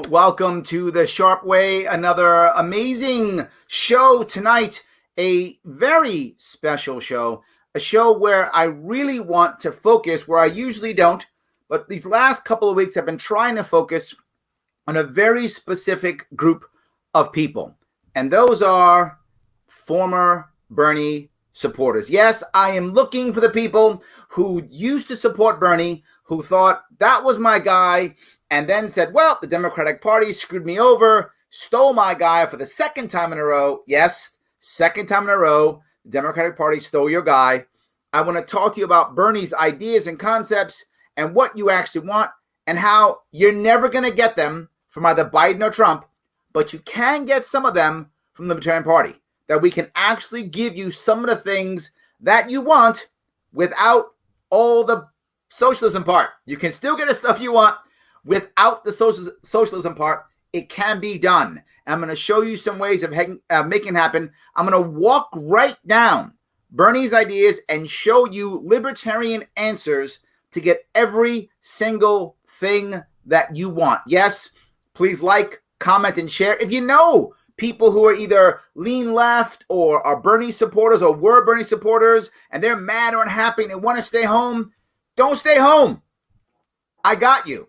Welcome to the Sharpe Way. Another amazing show tonight. A very special show. A show where I really want to focus, where I usually don't. But these last couple of weeks I've been trying to focus on a very specific group of people. And those are former Bernie supporters. Yes, I am looking for the people who used to support Bernie, who thought that was my guy, and then said, well, the Democratic Party screwed me over, stole my guy for the second time in a row. Yes, second time in a row, the Democratic Party stole your guy. I want to talk to you about Bernie's ideas and concepts and what you actually want and how you're never going to get them from either Biden or Trump, but you can get some of them from the Libertarian Party, that we can actually give you some of the things that you want without all the socialism part. You can still get the stuff you want without the socialism part. It can be done. I'm going to show you some ways of making it happen. I'm going to walk right down Bernie's ideas and show you libertarian answers to get every single thing that you want. Yes, please like, comment, and share. If you know people who are either lean left or are Bernie supporters or were Bernie supporters and they're mad or unhappy and they want to stay home, don't stay home. I got you.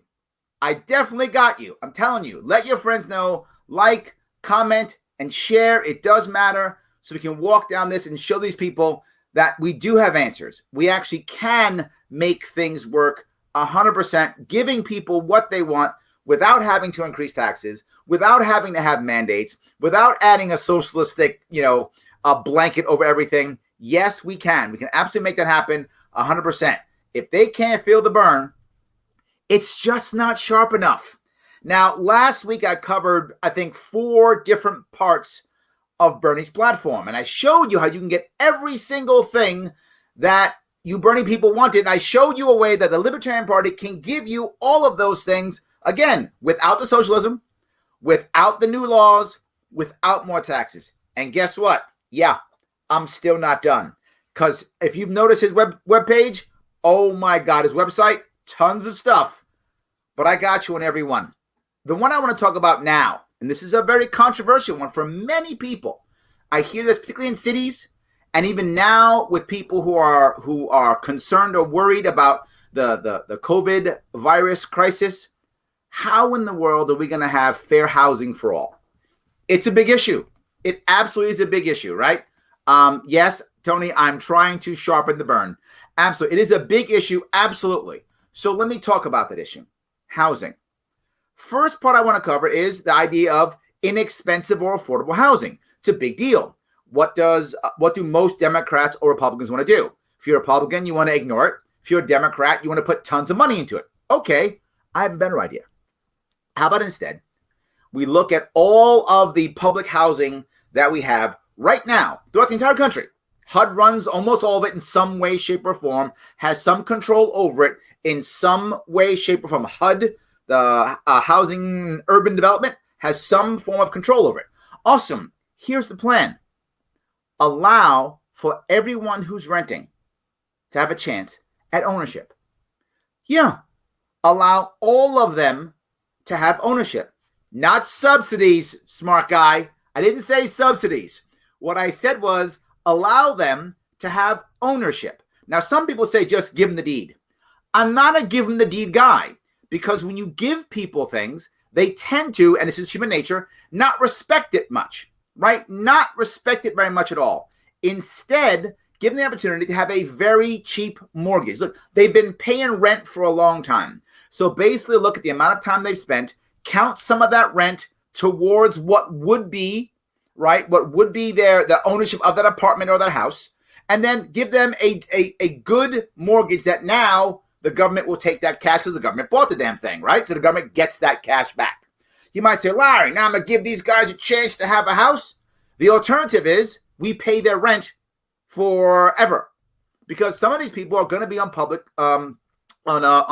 I definitely got you. I'm telling you, let your friends know, like, comment, and share. It does matter, so we can walk down this and show these people that we do have answers. We actually can make things work 100%, giving people what they want without having to increase taxes, without having to have mandates, without adding a socialistic, a blanket over everything. Yes, we can. We can absolutely make that happen 100%. If they can't feel the burn, it's just not sharp enough. Now, last week I covered, I think, 4 different parts of Bernie's platform. And I showed you how you can get every single thing that you Bernie people wanted. And I showed you a way that the Libertarian Party can give you all of those things, again, without the socialism, without the new laws, without more taxes. And guess what? Yeah, I'm still not done. Because if you've noticed his webpage, oh my God, his website, tons of stuff, but I got you on every one. The one I want to talk about now, and this is a very controversial one for many people. I hear this particularly in cities, and even now with people who are concerned or worried about the COVID virus crisis. How in the world are we going to have fair housing for all? It's a big issue. It absolutely is a big issue, right? Yes, Tony, I'm trying to sharpen the burn. Absolutely. It is a big issue. Absolutely. So let me talk about that issue. Housing. First part I want to cover is the idea of inexpensive or affordable housing. It's a big deal. What do most Democrats or Republicans want to do? If you're a Republican, you want to ignore it. If you're a Democrat, you want to put tons of money into it. Okay, I have a better idea. How about instead, we look at all of the public housing that we have right now throughout the entire country. HUD runs almost all of it in some way, shape, or form, has some control over it in some way, shape, or form. HUD, the Housing Urban Development, has some form of control over it. Awesome. Here's the plan. Allow for everyone who's renting to have a chance at ownership. Yeah. Allow all of them to have ownership. Not subsidies, smart guy. I didn't say subsidies. What I said was allow them to have ownership. Now, some people say just give them the deed. I'm not a give them the deed guy, because when you give people things, they tend to, and this is human nature, not respect it much, right? Not respect it very much at all. Instead, give them the opportunity to have a very cheap mortgage. Look, they've been paying rent for a long time. So basically look at the amount of time they've spent, count some of that rent towards what would be, right? What would be the ownership of that apartment or that house, and then give them a good mortgage that now the government will take that cash because the government bought the damn thing, right? So the government gets that cash back. You might say, Larry, now I'm going to give these guys a chance to have a house. The alternative is we pay their rent forever, because some of these people are going to be on public on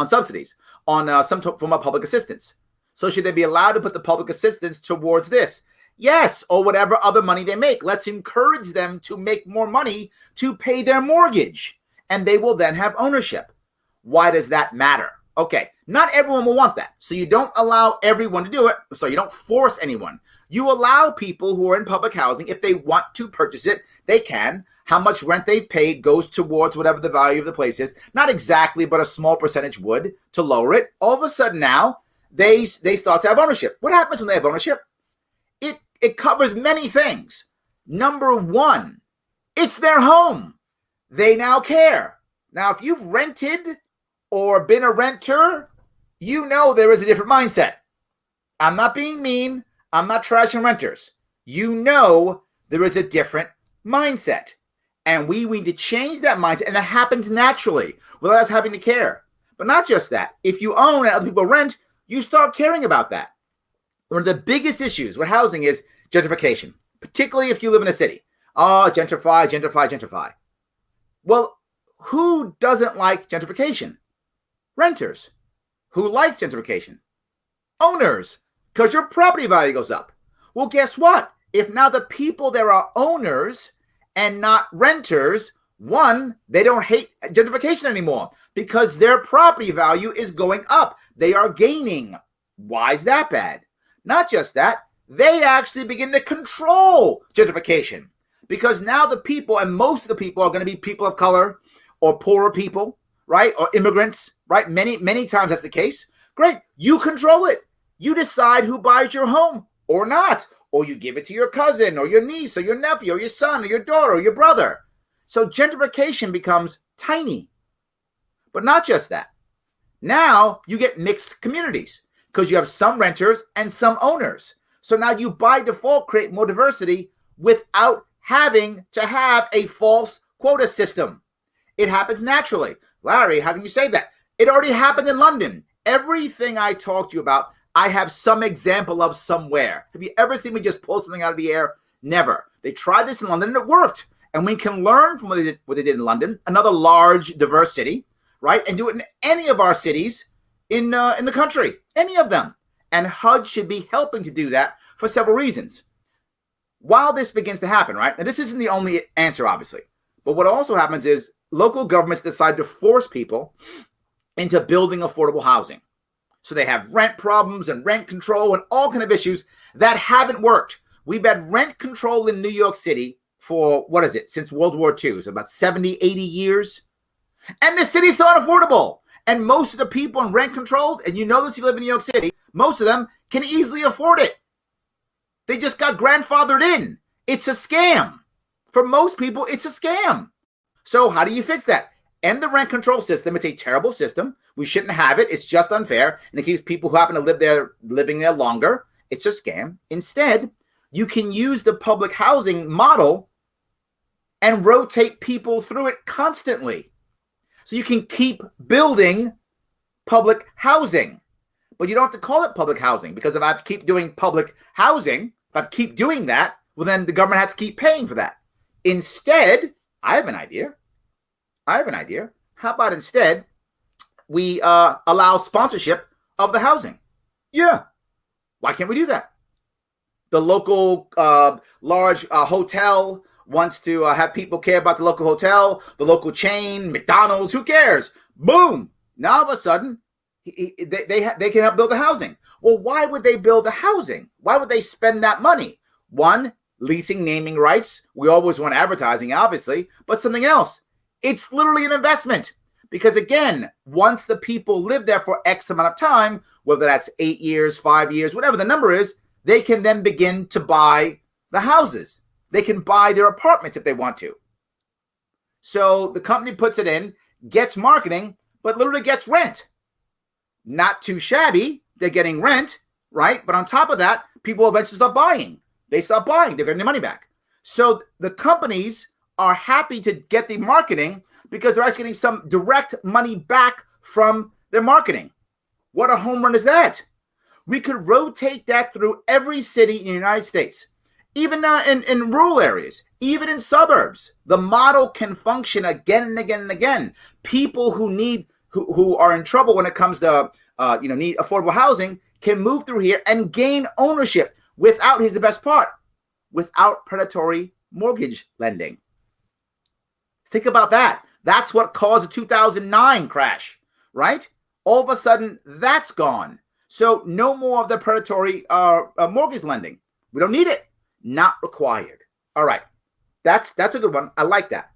subsidies, on some form of public assistance. So should they be allowed to put the public assistance towards this? Yes, or whatever other money they make. Let's encourage them to make more money to pay their mortgage, and they will then have ownership. Why does that matter? Okay, not everyone will want that. So you don't allow everyone to do it. So you don't force anyone. You allow people who are in public housing, if they want to purchase it, they can. How much rent they've paid goes towards whatever the value of the place is. Not exactly, but a small percentage would, to lower it. All of a sudden now, they start to have ownership. What happens when they have ownership? It covers many things. Number one, it's their home. They now care. Now, if you've rented or been a renter, you know there is a different mindset. I'm not being mean. I'm not trashing renters. You know there is a different mindset. And we need to change that mindset. And it happens naturally without us having to care. But not just that. If you own and other people rent, you start caring about that. One of the biggest issues with housing is gentrification, particularly if you live in a city. Oh, gentrify, gentrify, gentrify. Well, who doesn't like gentrification? Renters. Who likes gentrification? Owners, because your property value goes up. Well, guess what? If now the people there are owners and not renters, one, they don't hate gentrification anymore because their property value is going up. They are gaining. Why is that bad? Not just that, they actually begin to control gentrification because now the people, and most of the people are going to be people of color or poorer people, right? Or immigrants, right? Many times that's the case. Great. You control it. You decide who buys your home or not, or you give it to your cousin or your niece or your nephew or your son or your daughter or your brother. So gentrification becomes tiny. But not just that. Now you get mixed communities because you have some renters and some owners. So now you by default create more diversity without having to have a false quota system. It happens naturally. Larry, how can you say that? It already happened in London. Everything I talked to you about, I have some example of somewhere. Have you ever seen me just pull something out of the air? Never. They tried this in London and it worked. And we can learn from what they did in London, another large, diverse city, right? And do it in any of our cities in the country, any of them. And HUD should be helping to do that for several reasons. While this begins to happen, right? Now, this isn't the only answer, obviously. But what also happens is local governments decide to force people into building affordable housing. So they have rent problems and rent control and all kind of issues that haven't worked. We've had rent control in New York City for, since World War II, so about 70, 80 years. And the city's so unaffordable. And most of the people in rent controlled, and you know this if you live in New York City, most of them can easily afford it. They just got grandfathered in. It's a scam. For most people, it's a scam. So how do you fix that? End the rent control system. It's a terrible system. We shouldn't have it. It's just unfair. And it keeps people who happen to live there living there longer. It's a scam. Instead, you can use the public housing model and rotate people through it constantly. So you can keep building public housing. But you don't have to call it public housing, because if I have to keep doing public housing, if I keep doing that, well, then the government has to keep paying for that. Instead, I have an idea. How about instead we allow sponsorship of the housing? Yeah. Why can't we do that? The local large hotel wants to have people care about the local hotel, the local chain, McDonald's, who cares? Boom. Now all of a sudden, they can help build the housing. Well, why would they build the housing? Why would they spend that money? One, leasing, naming rights. We always want advertising, obviously, but something else. It's literally an investment. Because again, once the people live there for X amount of time, whether that's 8 years, 5 years, whatever the number is, they can then begin to buy the houses. They can buy their apartments if they want to. So the company puts it in, gets marketing, but literally gets rent. Not too shabby. They're getting rent, right? But on top of that, people eventually start buying. They start buying. They're getting their money back. So the companies are happy to get the marketing because they're actually getting some direct money back from their marketing. What a home run is that? We could rotate that through every city in the United States. Even in rural areas, even in suburbs, the model can function again and again and again. People who are in trouble when it comes to need affordable housing can move through here and gain ownership without, here's the best part, without predatory mortgage lending. Think about that. That's what caused the 2009 crash, right? All of a sudden, that's gone. So no more of the predatory mortgage lending. We don't need it. Not required. All right. That's a good one. I like that.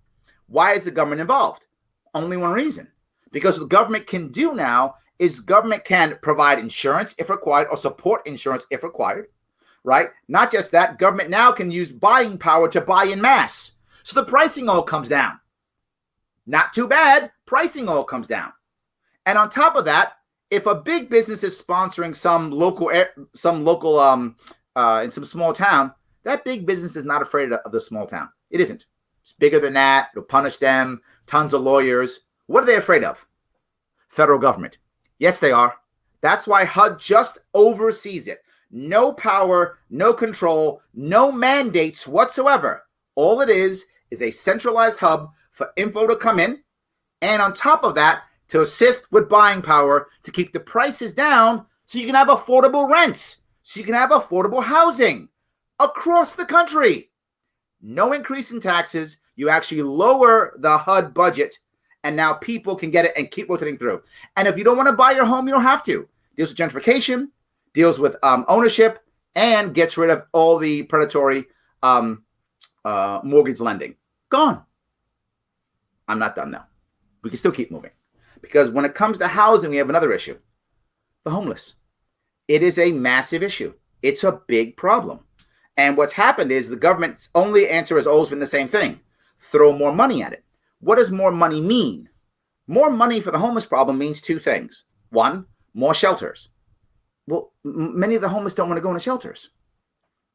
Why is the government involved? Only one reason. Because what the government can do now is government can provide insurance if required or support insurance if required, right? Not just that, government now can use buying power to buy in mass. So the pricing all comes down. Not too bad. Pricing all comes down. And on top of that, if a big business is sponsoring some local in some small town, that big business is not afraid of the small town. It isn't. It's bigger than that. It'll punish them. Tons of lawyers. What are they afraid of? Federal government. Yes, they are. That's why HUD just oversees it. No power, no control, no mandates whatsoever. All it is a centralized hub for info to come in. And on top of that, to assist with buying power to keep the prices down so you can have affordable rents, so you can have affordable housing across the country. No increase in taxes. You actually lower the HUD budget, and now people can get it and keep rotating through. And if you don't want to buy your home, you don't have to. Deals with gentrification, deals with ownership, and gets rid of all the predatory mortgage lending. Gone. I'm not done now. We can still keep moving. Because when it comes to housing, we have another issue. The homeless. It is a massive issue. It's a big problem. And what's happened is the government's only answer has always been the same thing. Throw more money at it. What does more money mean? More money for the homeless problem means two things. One, more shelters. Well, many of the homeless don't want to go into shelters.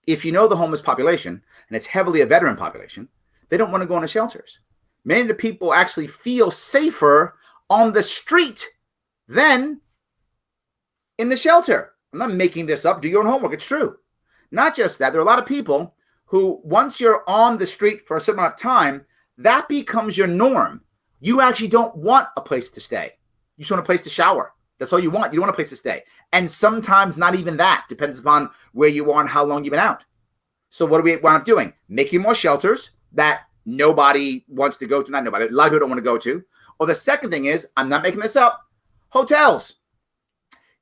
If you know the homeless population, and it's heavily a veteran population, they don't want to go into shelters. Many of the people actually feel safer on the street than in the shelter. I'm not making this up. Do your own homework. It's true. Not just that. There are a lot of people who, once you're on the street for a certain amount of time, that becomes your norm. You actually don't want a place to stay. You just want a place to shower. That's all you want. You don't want a place to stay. And sometimes not even that. Depends upon where you are and how long you've been out. So what do we wind up doing? Making more shelters that nobody wants to go to. Not nobody. A lot of people don't want to go to. Or the second thing is, I'm not making this up, hotels.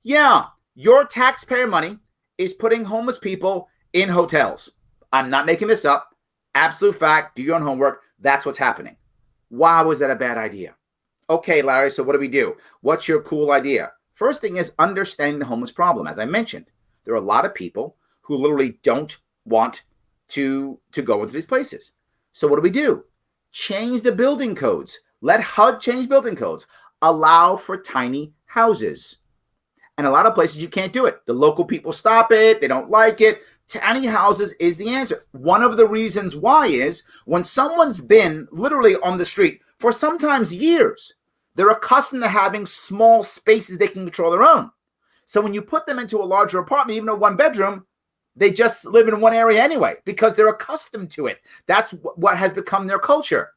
Yeah, your taxpayer money is putting homeless people in hotels. I'm not making this up. Absolute fact. Do your own homework. That's what's happening. Why was that a bad idea? Okay, Larry, so what do? What's your cool idea? First thing is understanding the homeless problem. As I mentioned, there are a lot of people who literally don't want to go into these places. So what do? Change the building codes. Let HUD change building codes. Allow for tiny houses. And a lot of places you can't do it. The local people stop it. They don't like it. Tiny houses is the answer. One of the reasons why is when someone's been literally on the street for sometimes years, they're accustomed to having small spaces they can control their own. So when you put them into a larger apartment, even a one bedroom, they just live in one area anyway because they're accustomed to it. That's what has become their culture.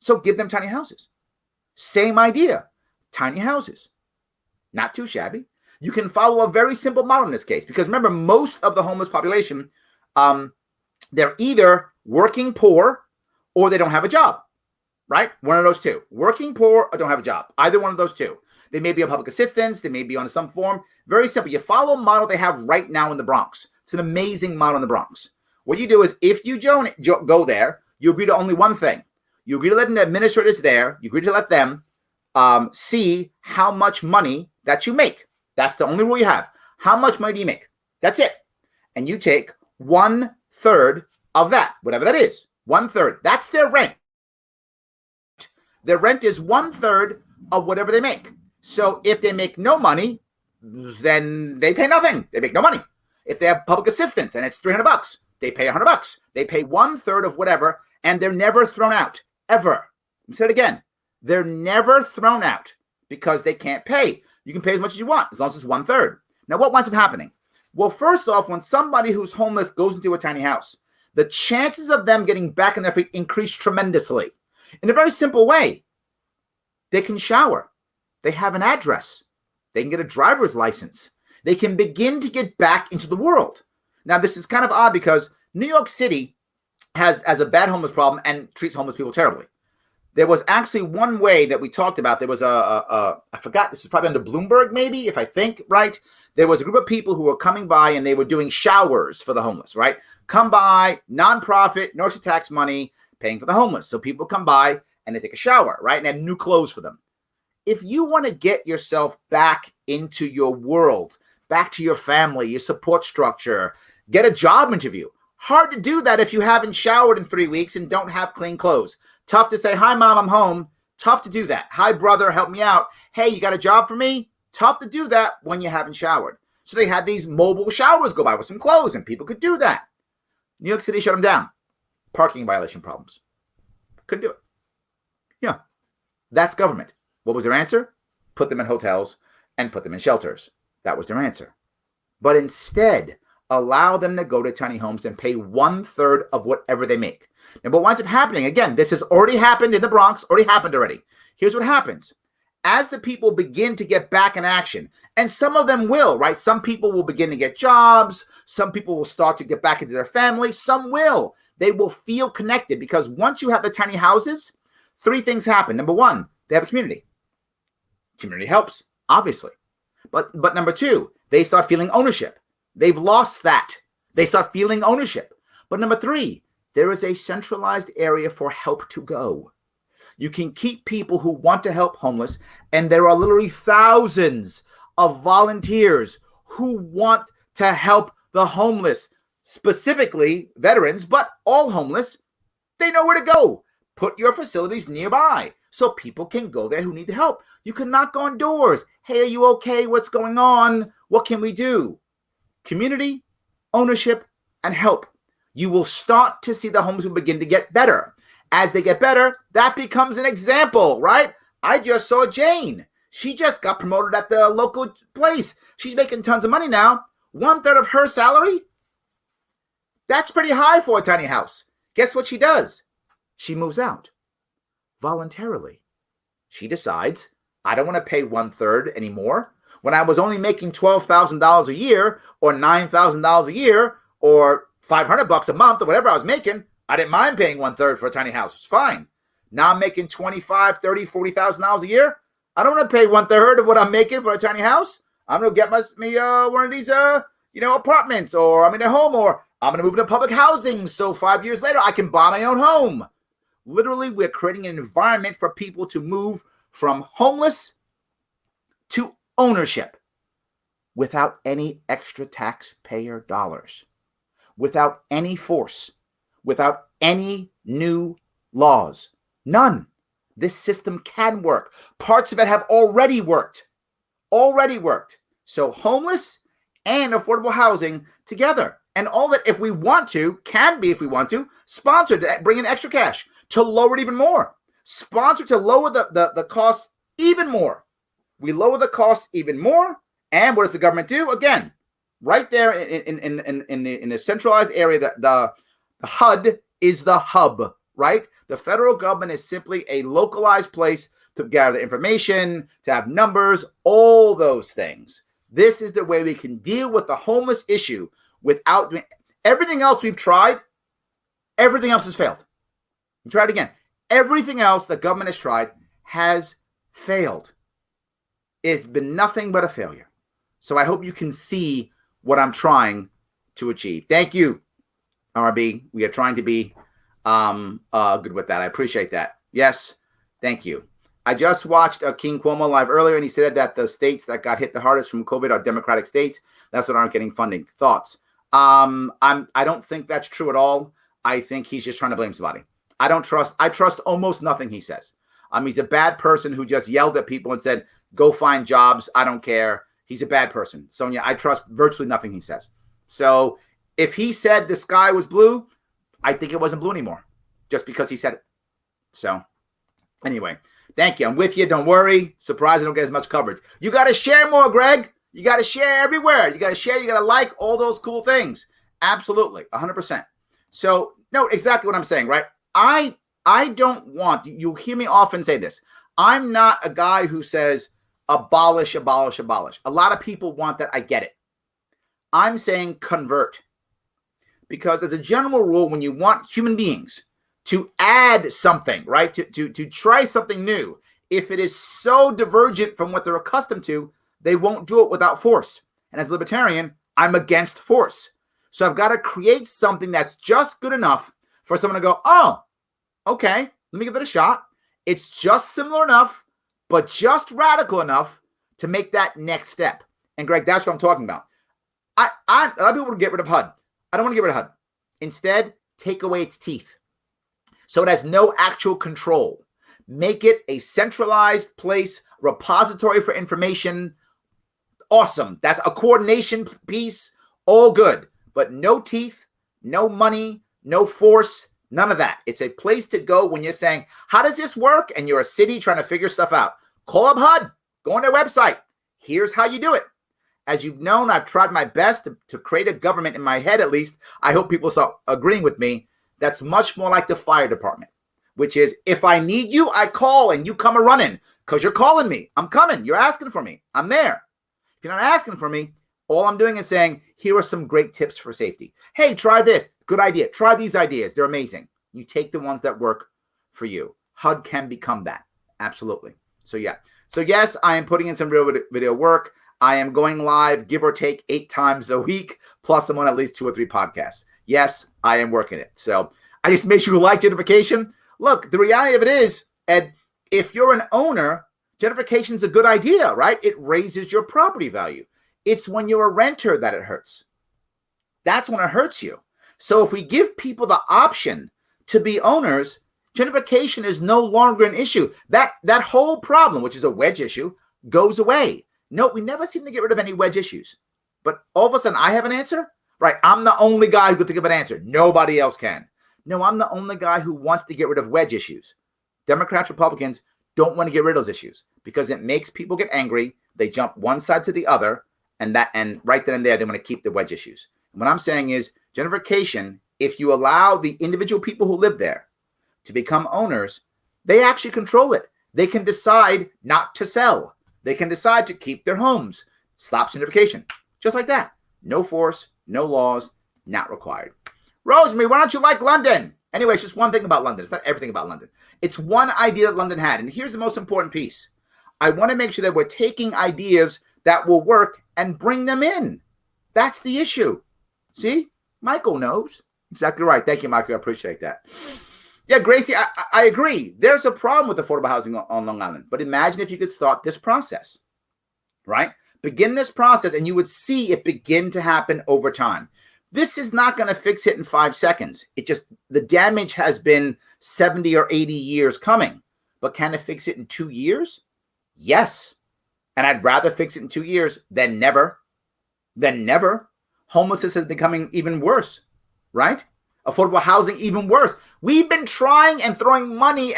So give them tiny houses. Same idea. Tiny houses. Not too shabby. You can follow a very simple model in this case because remember, most of the homeless population, they're either working poor or they don't have a job, right? One of those two. Working poor or don't have a job. Either one of those two. They may be on public assistance. They may be on some form. Very simple. You follow a model they have right now in the Bronx. It's an amazing model in the Bronx. What you do is if you go there, you agree to only one thing. You agree to let the administrators there. You agree to let them see how much money that you make. That's the only rule you have. How much money do you make? That's it. And you take 1/3 of that, whatever that is. 1/3. That's their rent. Their rent is 1/3 of whatever they make. So if they make no money, then they pay nothing. They make no money. If they have public assistance and it's $300, they pay $100. They pay 1/3 of whatever, and they're never thrown out, ever. Let me say it again. They're never thrown out because they can't pay. You can pay as much as you want, as long as it's 1/3. Now, what winds up happening? Well, first off, when somebody who's homeless goes into a tiny house, the chances of them getting back on their feet increase tremendously. In a very simple way, they can shower. They have an address. They can get a driver's license. They can begin to get back into the world. Now, this is kind of odd because New York City has a bad homeless problem and treats homeless people terribly. There was actually one way that we talked about. There was I forgot, this is probably under Bloomberg maybe, if I think right. There was a group of people who were coming by and they were doing showers for the homeless, right? Come by, nonprofit, no extra tax money, paying for the homeless. So people come by and they take a shower, right? And have new clothes for them. If you want to get yourself back into your world, back to your family, your support structure, get a job interview. Hard to do that if you haven't showered in 3 weeks and don't have clean clothes. Tough to say, hi, mom, I'm home. Tough to do that. Hi, brother, help me out. Hey, you got a job for me? Tough to do that when you haven't showered. So they had these mobile showers go by with some clothes, and people could do that. New York City shut them down. Parking violation problems. Couldn't do it. Yeah, that's government. What was their answer? Put them in hotels and put them in shelters. That was their answer. But instead, allow them to go to tiny homes and pay 1/3 of whatever they make. Now, what winds up happening, again, this has already happened in the Bronx, already. Here's what happens. As the people begin to get back in action, and some of them will, right? Some people will begin to get jobs. Some people will start to get back into their family. Some will. They will feel connected because once you have the tiny houses, 3 things happen. Number 1, they have a community. Community helps, obviously. But number 2, they start feeling ownership. They've lost that. They start feeling ownership. But number 3, there is a centralized area for help to go. You can keep people who want to help homeless, and there are literally thousands of volunteers who want to help the homeless, specifically veterans, but all homeless. They know where to go. Put your facilities nearby so people can go there who need the help. You can knock on doors. Hey, are you okay? What's going on? What can we do? Community, ownership, and help. You will start to see the homeless begin to get better. As they get better, that becomes an example, right? I just saw Jane. She just got promoted at the local place. She's making tons of money now. 1/3 of her salary? That's pretty high for a tiny house. Guess what she does? She moves out voluntarily. She decides, I don't want to pay 1/3 anymore. When I was only making $12,000 a year or $9,000 a year or $500 a month or whatever I was making, I didn't mind paying 1/3 for a tiny house. It's fine. Now I'm making $25,000, $30,000, $40,000 a year. I don't want to pay 1/3 of what I'm making for a tiny house. I'm going to get me one of these apartments, or I'm in a home, or I'm going to move into public housing. So 5 years later, I can buy my own home. Literally, we're creating an environment for people to move from homeless to ownership without any extra taxpayer dollars, without any force, without any new laws. None. This system can work. Parts of it have already worked. So homeless and affordable housing together. And all that, if we want to, sponsored to bring in extra cash, to lower it even more. Sponsored to lower the costs even more. We lower the costs even more. And what does the government do? Again, right there in the centralized area, the HUD is the hub, right? The federal government is simply a localized place to gather information, to have numbers, all those things. This is the way we can deal with the homeless issue without doing everything else we've tried. Everything else has failed. We tried again. Everything else the government has tried has failed. It's been nothing but a failure. So I hope you can see what I'm trying to achieve. Thank you, RB. We are trying to be good with that. I appreciate that. Yes, thank you. I just watched King Cuomo live earlier, and he said that the states that got hit the hardest from COVID are Democratic states. That's what aren't getting funding. Thoughts? I don't think that's true at all. I think he's just trying to blame somebody. I trust almost nothing he says. He's a bad person who just yelled at people and said, go find jobs. I don't care. He's a bad person. Sonia, I trust virtually nothing he says. So if he said the sky was blue, I think it wasn't blue anymore just because he said it. So anyway, thank you. I'm with you. Don't worry. Surprised I don't get as much coverage. You got to share more, Greg. You got to share everywhere. You got to share. You got to like all those cool things. Absolutely, 100%. So, no, exactly what I'm saying, right? I don't want, you hear me often say this. I'm not a guy who says abolish, abolish, abolish. A lot of people want that. I get it. I'm saying convert. Because as a general rule, when you want human beings to add something, right, to try something new, if it is so divergent from what they're accustomed to, they won't do it without force. And as a libertarian, I'm against force. So I've got to create something that's just good enough for someone to go, oh, okay, let me give it a shot. It's just similar enough, but just radical enough to make that next step. And Greg, that's what I'm talking about. A lot of people want to get rid of HUD. I don't want to get rid of HUD. Instead, take away its teeth. So it has no actual control. Make it a centralized place, repository for information. Awesome. That's a coordination piece. All good. But no teeth, no money, no force, none of that. It's a place to go when you're saying, how does this work? And you're a city trying to figure stuff out. Call up HUD. Go on their website. Here's how you do it. As you've known, I've tried my best to create a government in my head, at least. I hope people start agreeing with me. That's much more like the fire department, which is if I need you, I call and you come a-running because you're calling me. I'm coming. You're asking for me. I'm there. If you're not asking for me, all I'm doing is saying, here are some great tips for safety. Hey, try this. Good idea. Try these ideas. They're amazing. You take the ones that work for you. HUD can become that. Absolutely. So, yeah. So, yes, I am putting in some real video work. I am going live, give or take 8 times a week, plus I'm on at least 2 or 3 podcasts. Yes, I am working it. So I just make sure you like gentrification. Look, the reality of it is, Ed, if you're an owner, gentrification is a good idea, right? It raises your property value. It's when you're a renter that it hurts. That's when it hurts you. So if we give people the option to be owners, gentrification is no longer an issue. That whole problem, which is a wedge issue, goes away. No, we never seem to get rid of any wedge issues. But all of a sudden, I have an answer? Right, I'm the only guy who can think of an answer. Nobody else can. No, I'm the only guy who wants to get rid of wedge issues. Democrats, Republicans don't want to get rid of those issues because it makes people get angry. They jump one side to the other, and right then and there, they want to keep the wedge issues. And what I'm saying is gentrification, if you allow the individual people who live there to become owners, they actually control it. They can decide not to sell. They can decide to keep their homes. Stop gentrification. Just like that. No force, no laws, not required. Rosemary, why don't you like London? Anyway, it's just one thing about London. It's not everything about London. It's one idea that London had. And here's the most important piece. I want to make sure that we're taking ideas that will work and bring them in. That's the issue. See? Michael knows. Exactly right. Thank you, Michael. I appreciate that. Yeah, Gracie, I agree. There's a problem with affordable housing on Long Island. But imagine if you could start this process, right? Begin this process and you would see it begin to happen over time. This is not going to fix it in 5 seconds. The damage has been 70 or 80 years coming. But can it fix it in 2 years? Yes. And I'd rather fix it in 2 years than never. Homelessness is becoming even worse, right? Affordable housing even worse. We've been trying and throwing money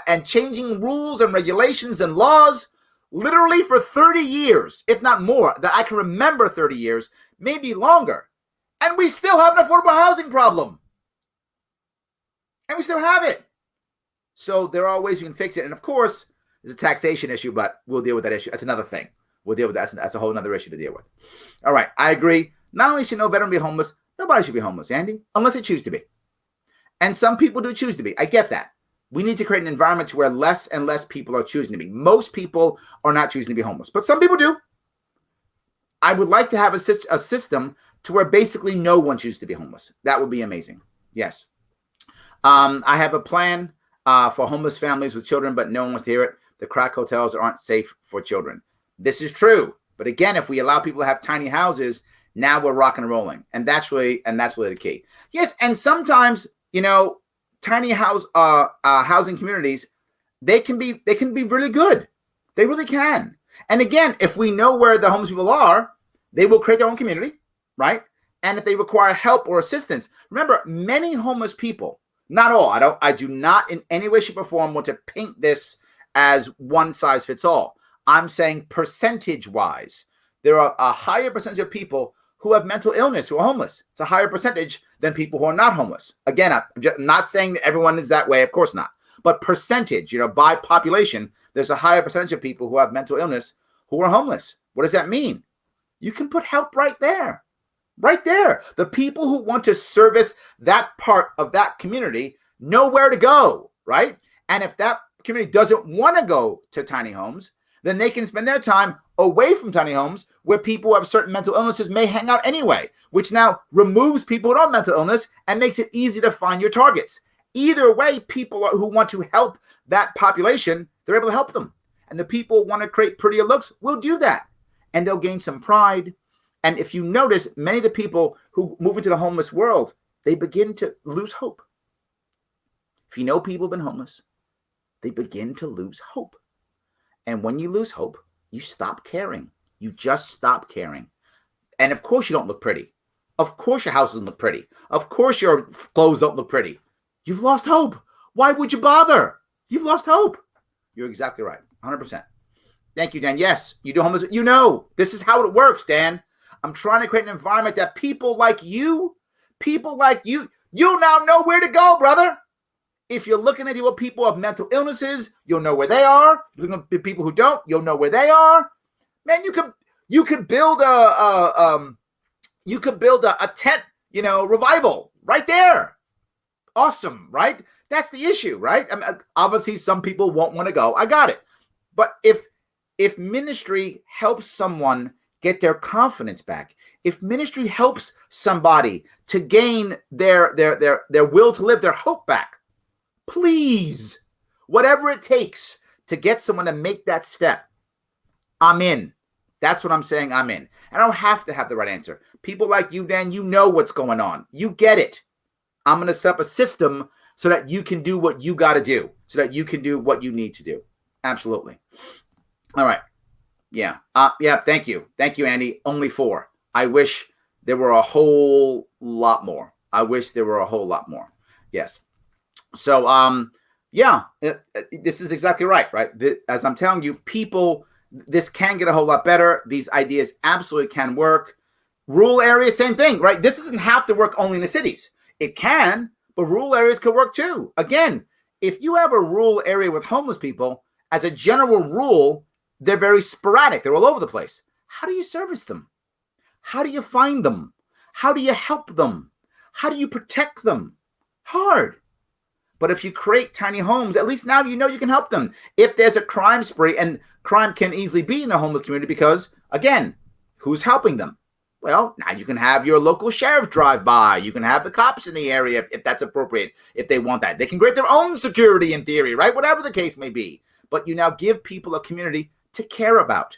and changing rules and regulations and laws literally for 30 years, if not more, that I can remember 30 years, maybe longer. And we still have an affordable housing problem. And we still have it. So there are ways we can fix it. And of course, there's a taxation issue, but we'll deal with that issue. That's another thing. We'll deal with that. That's a whole other issue to deal with. All right, I agree. Not only should no veteran be homeless, nobody should be homeless, Andy, unless they choose to be. And some people do choose to be. I get that. We need to create an environment where less and less people are choosing to be. Most people are not choosing to be homeless, but some people do. I would like to have a system to where basically no one chooses to be homeless. That would be amazing. Yes. I have a plan for homeless families with children, but no one wants to hear it. The crack hotels aren't safe for children. This is true. But again, if we allow people to have tiny houses, now we're rocking and rolling. And that's really the key. Yes, and sometimes, tiny housing communities, they can be really good. They really can. And again, if we know where the homeless people are, they will create their own community, right? And if they require help or assistance, remember, many homeless people, not all, I do not in any way, shape, or form want to paint this as one size fits all. I'm saying percentage-wise, there are a higher percentage of people who have mental illness who are homeless. It's a higher percentage than people who are not homeless. Again, I'm not saying that everyone is that way. Of course not. But percentage, by population, there's a higher percentage of people who have mental illness who are homeless. What does that mean? You can put help right there. Right there. The people who want to service that part of that community know where to go, right? And if that community doesn't want to go to tiny homes, then they can spend their time away from tiny homes where people who have certain mental illnesses may hang out anyway, which now removes people who don't have mental illness and makes it easy to find your targets. Either way, people who want to help that population, they're able to help them. And the people who want to create prettier looks will do that. And they'll gain some pride. And if you notice, many of the people who move into the homeless world, they begin to lose hope. If you know people have been homeless, they begin to lose hope. And when you lose hope, you stop caring. You just stop caring. And of course you don't look pretty. Of course your house doesn't look pretty. Of course your clothes don't look pretty. You've lost hope. Why would you bother? You've lost hope. You're exactly right. 100%. Thank you, Dan. Yes, you do homeless. This is how it works, Dan. I'm trying to create an environment that people like you now know where to go, brother. If you're looking at what people have mental illnesses, you'll know where they are. If you're looking at people who don't, you'll know where they are. Man, you could build a tent, revival right there. Awesome, right? That's the issue, right? I mean, obviously, some people won't want to go. I got it. But if ministry helps someone get their confidence back, if ministry helps somebody to gain their will to live, their hope back, please, whatever it takes to get someone to make that step, I'm in. That's what I'm saying. I'm in. I don't have to have the right answer. People like you, Dan, you know what's going on. You get it. I'm going to set up a system so that you can do what you got to do, so that you can do what you need to do. Absolutely. All right. Yeah. Thank you. Thank you, Andy. Only 4. I wish there were a whole lot more. Yes. So, this is exactly right? As I'm telling you, people, this can get a whole lot better. These ideas absolutely can work. Rural areas, same thing, right? This doesn't have to work only in the cities. It can, but rural areas could work too. Again, if you have a rural area with homeless people, as a general rule, they're very sporadic. They're all over the place. How do you service them? How do you find them? How do you help them? How do you protect them? Hard. But if you create tiny homes, at least now you know you can help them. If there's a crime spree, and crime can easily be in the homeless community because, again, who's helping them? Well, now you can have your local sheriff drive by. You can have the cops in the area if that's appropriate, if they want that. They can create their own security in theory, right? Whatever the case may be. But you now give people a community to care about.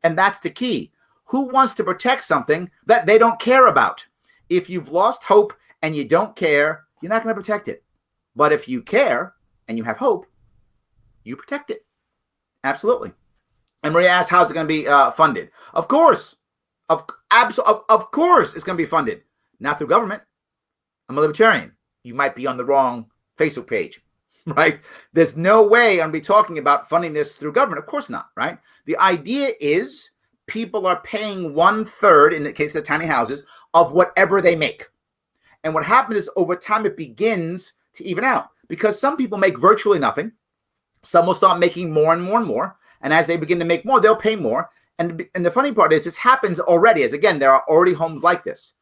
And that's the key. Who wants to protect something that they don't care about? If you've lost hope and you don't care, you're not going to protect it. But if you care and you have hope, you protect it. Absolutely. And Maria asks, how's it going to be funded? Of course. Of course it's going to be funded. Not through government. I'm a libertarian. You might be on the wrong Facebook page, right? There's no way I'm going to be talking about funding this through government. Of course not, right? The idea is people are paying 1/3, in the case of the tiny houses, of whatever they make. And what happens is over time it begins to even out because some people make virtually nothing. Some will start making more and more and more. And as they begin to make more, they'll pay more. And the funny part is this happens already, as again, there are already homes like this.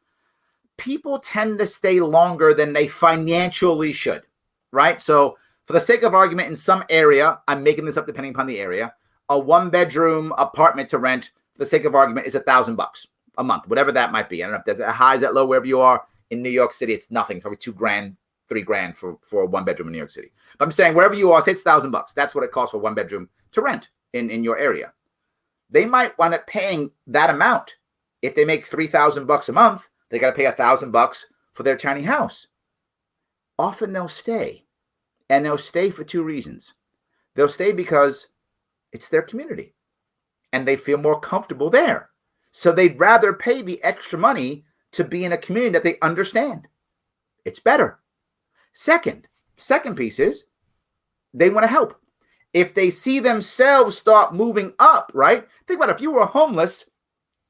People tend to stay longer than they financially should, right? So for the sake of argument, in some area, I'm making this up depending upon the area, a 1-bedroom apartment to rent, for the sake of argument, is $1,000 a month, whatever that might be. I don't know if that's high, is that low, wherever you are. In New York City, it's nothing. It's probably $2,000, $3,000 for a 1-bedroom in New York City. But I'm saying wherever you are, say it's $1,000. That's what it costs for a 1-bedroom to rent in your area. They might wind up paying that amount. If they make $3,000 a month, they got to pay $1,000 for their tiny house. Often they'll stay, and they'll stay for 2 reasons. They'll stay because it's their community, and they feel more comfortable there. So they'd rather pay the extra money to be in a community that they understand. It's better. Second piece is they want to help. If they see themselves start moving up, right? Think about it. If you were homeless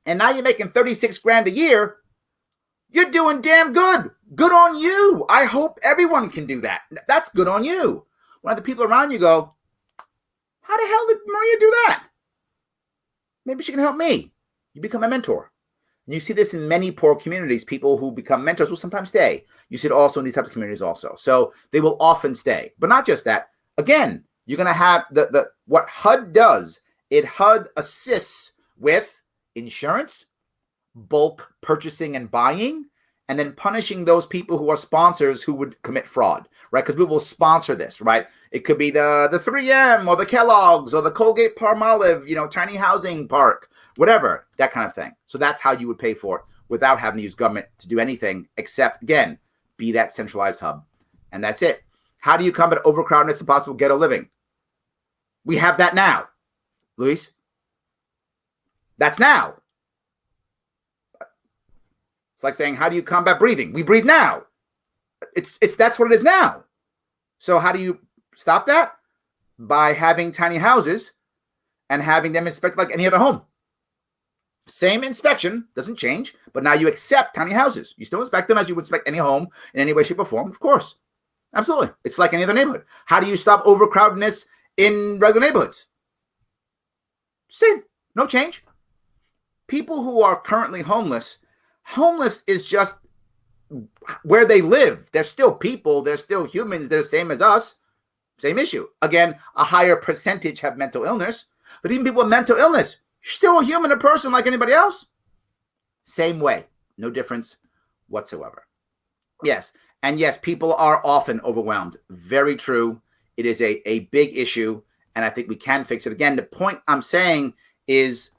and now you're making 36 grand a year, you're doing damn good. Good on you. I hope everyone can do that. That's good on you. When the people around you go, how the hell did Maria do that? Maybe she can help me. You become a mentor. And you see this in many poor communities. People who become mentors will sometimes stay. You see it also in these types of communities also. So they will often stay. But not just that. Again, you're going to have what HUD does. HUD assists with insurance, bulk purchasing and buying, and then punishing those people who are sponsors who would commit fraud, right? Because we will sponsor this, right? It could be the 3M or the Kellogg's or the Colgate Palmolive, tiny housing park, whatever, that kind of thing. So that's how you would pay for it without having to use government to do anything except, again, be that centralized hub. And that's it. How do you combat overcrowdedness and possible ghetto living? We have that now, Luis. That's now. It's like saying, how do you combat breathing? We breathe now. That's what it is now. So how do you stop that? By having tiny houses and having them inspected like any other home. Same inspection, doesn't change, but now you accept tiny houses. You still inspect them as you would inspect any home in any way, shape, or form, of course. Absolutely. It's like any other neighborhood. How do you stop overcrowdedness in regular neighborhoods? Same, no change. People who are currently homeless is just where they live. They're still people. They're still humans. They're the same as us. Same issue. Again, a higher percentage have mental illness. But even people with mental illness, you're still a human, a person like anybody else. Same way. No difference whatsoever. Yes. And yes, people are often overwhelmed. Very true. It is a big issue. And I think we can fix it. Again, the point I'm saying is,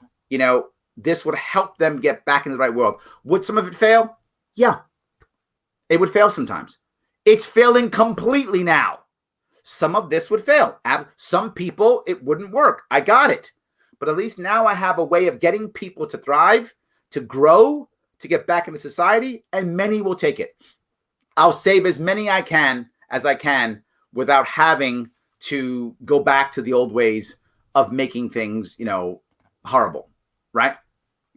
this would help them get back into the right world. Would some of it fail? Yeah. It would fail sometimes. It's failing completely now. Some of this would fail. Some people, it wouldn't work. I got it. But at least now I have a way of getting people to thrive, to grow, to get back into society, and many will take it. I'll save as many as I can without having to go back to the old ways of making things, horrible, right?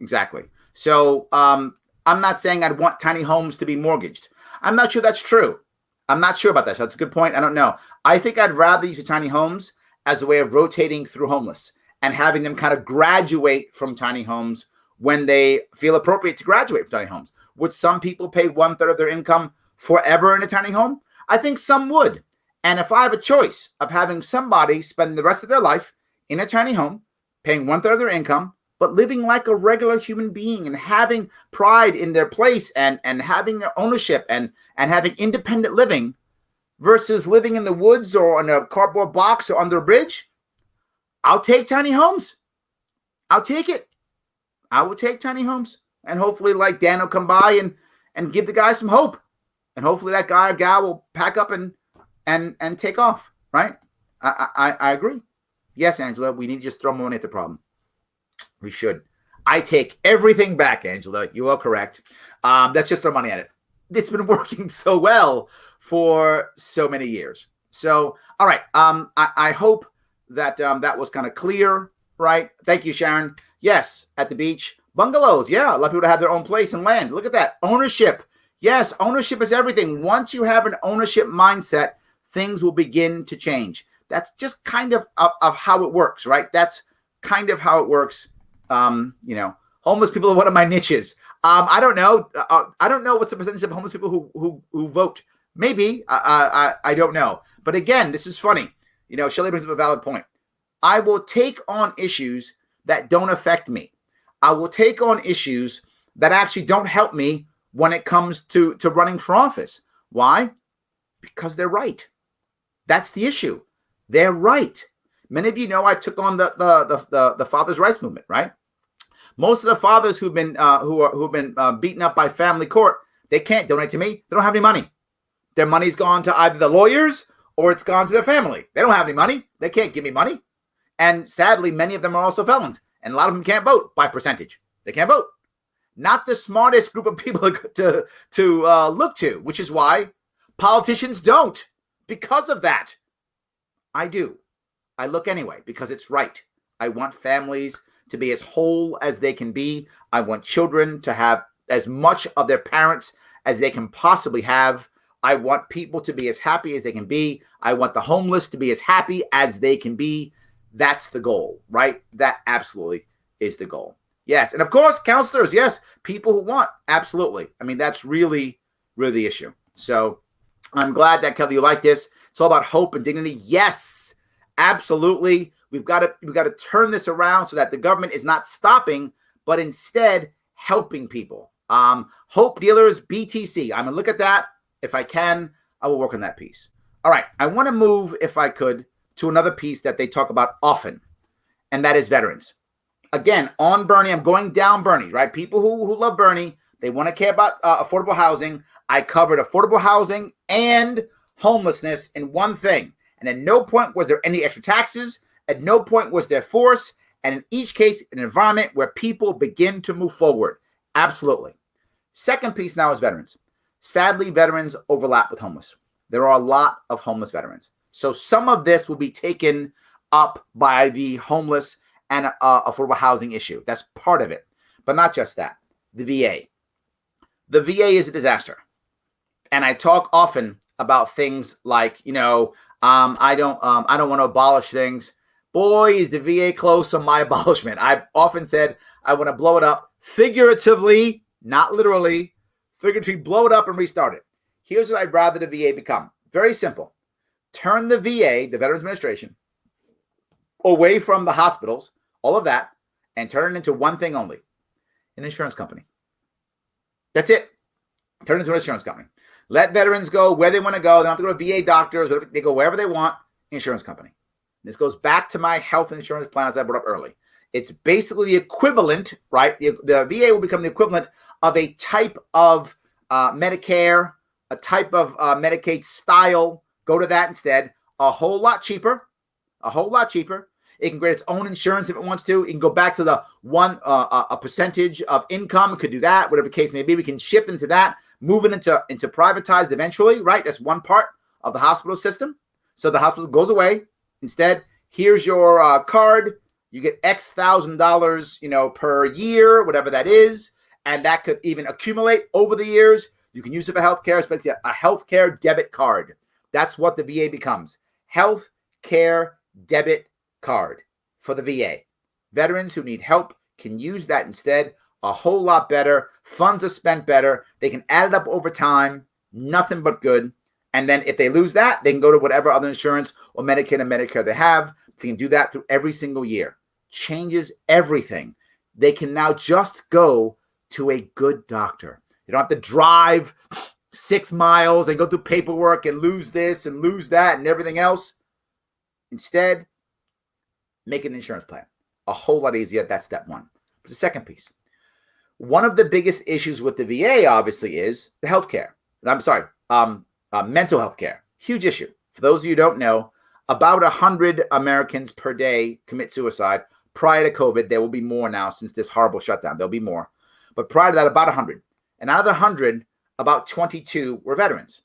Exactly. So I'm not saying I'd want tiny homes to be mortgaged. I'm not sure that's true. I'm not sure about that. So that's a good point. I don't know. I think I'd rather use the tiny homes as a way of rotating through homeless and having them kind of graduate from tiny homes when they feel appropriate to graduate from tiny homes. Would some people pay 1/3 of their income forever in a tiny home? I think some would. And if I have a choice of having somebody spend the rest of their life in a tiny home, paying 1/3 of their income, but living like a regular human being and having pride in their place and having their ownership and having independent living versus living in the woods or in a cardboard box or under a bridge, I'll take tiny homes. I'll take it. I will take tiny homes. And hopefully like Dan will come by and give the guy some hope. And hopefully that guy or gal will pack up and take off, right? I agree. Yes, Angela, we need to just throw more money at the problem. We should. I take everything back, Angela. You are correct. Let's just throw money at it. It's been working so well for so many years. So, all right. I hope that that was kind of clear, right? Thank you, Sharon. Yes, at the beach. Bungalows. Yeah, a lot of people have their own place and land. Look at that. Ownership. Yes, ownership is everything. Once you have an ownership mindset, things will begin to change. That's just kind of how it works, right? That's kind of how it works. Homeless people are one of my niches. I don't know. I don't know what's the percentage of homeless people who vote. Maybe. I don't know. But again, this is funny. Shelley brings up a valid point. I will take on issues that don't affect me. I will take on issues that actually don't help me when it comes to running for office. Why? Because they're right. That's the issue. They're right. Many of you know I took on the fathers' rights movement, right? Most of the fathers who've been beaten up by family court, they can't donate to me. They don't have any money. Their money's gone to either the lawyers or it's gone to their family. They don't have any money. They can't give me money. And sadly, many of them are also felons. And a lot of them can't vote by percentage. They can't vote. Not the smartest group of people to look to, which is why politicians don't. Because of that, I do. I look anyway because it's right. I want families to be as whole as they can be. I want children to have as much of their parents as they can possibly have. I want people to be as happy as they can be. I want the homeless to be as happy as they can be. That's the goal, right? That absolutely is the goal. Yes. And of course, counselors, yes, people who want, absolutely. I mean, that's really, really the issue. So I'm glad that, Kelly, you like this. It's all about hope and dignity. Yes, absolutely. We've got to turn this around so that the government is not stopping, but instead helping people. Hope dealers, BTC. I'm going to look at that. If I can, I will work on that piece. All right. I want to move, if I could, to another piece that they talk about often, and that is veterans. Again, on Bernie, I'm going down Bernie, right? People who love Bernie, they want to care about affordable housing. I covered affordable housing and homelessness in one thing. And at no point was there any extra taxes. At no point was there force. And in each case, an environment where people begin to move forward. Absolutely. Second piece now is veterans. Sadly, veterans overlap with homeless. There are a lot of homeless veterans. So some of this will be taken up by the homeless and affordable housing issue. That's part of it. But not just that. The VA. The VA is a disaster. And I talk often about things like, I don't want to abolish things. Boy, is the VA close on my abolishment. I've often said I want to blow it up figuratively, not literally, figuratively blow it up and restart it. Here's what I'd rather the VA become. Very simple. Turn the VA, the Veterans Administration, away from the hospitals, all of that, and turn it into one thing only, an insurance company. That's it. Turn it into an insurance company. Let veterans go where they want to go. They don't have to go to VA doctors. They go wherever they want, insurance company. This goes back to my health insurance plan as I brought up early. It's basically the equivalent, right? The VA will become the equivalent of a type of Medicare, a type of Medicaid style. Go to that instead. A whole lot cheaper. It can create its own insurance if it wants to. It can go back to the a percentage of income. It could do that, whatever the case may be. We can shift into that, move it into privatized eventually, right? That's one part of the hospital system. So the hospital goes away. Instead, here's your card. You get X $1,000, per year, whatever that is. And that could even accumulate over the years. You can use it for healthcare, especially a healthcare debit card. That's what the VA becomes. Healthcare debit card for the VA. Veterans who need help can use that instead. A whole lot better. Funds are spent better. They can add it up over time. Nothing but good. And then if they lose that, they can go to whatever other insurance or Medicaid and Medicare they have. They can do that through every single year. Changes everything. They can now just go to a good doctor. You don't have to drive 6 miles and go through paperwork and lose this and lose that and everything else. Instead, make an insurance plan. A whole lot easier. That's step one. But the second piece. One of the biggest issues with the VA, obviously, is the healthcare. Mental health care. Huge issue. For those of you who don't know, about 100 Americans per day commit suicide. Prior to COVID, there will be more now since this horrible shutdown. There'll be more. But prior to that, about 100. And out of the 100, about 22 were veterans.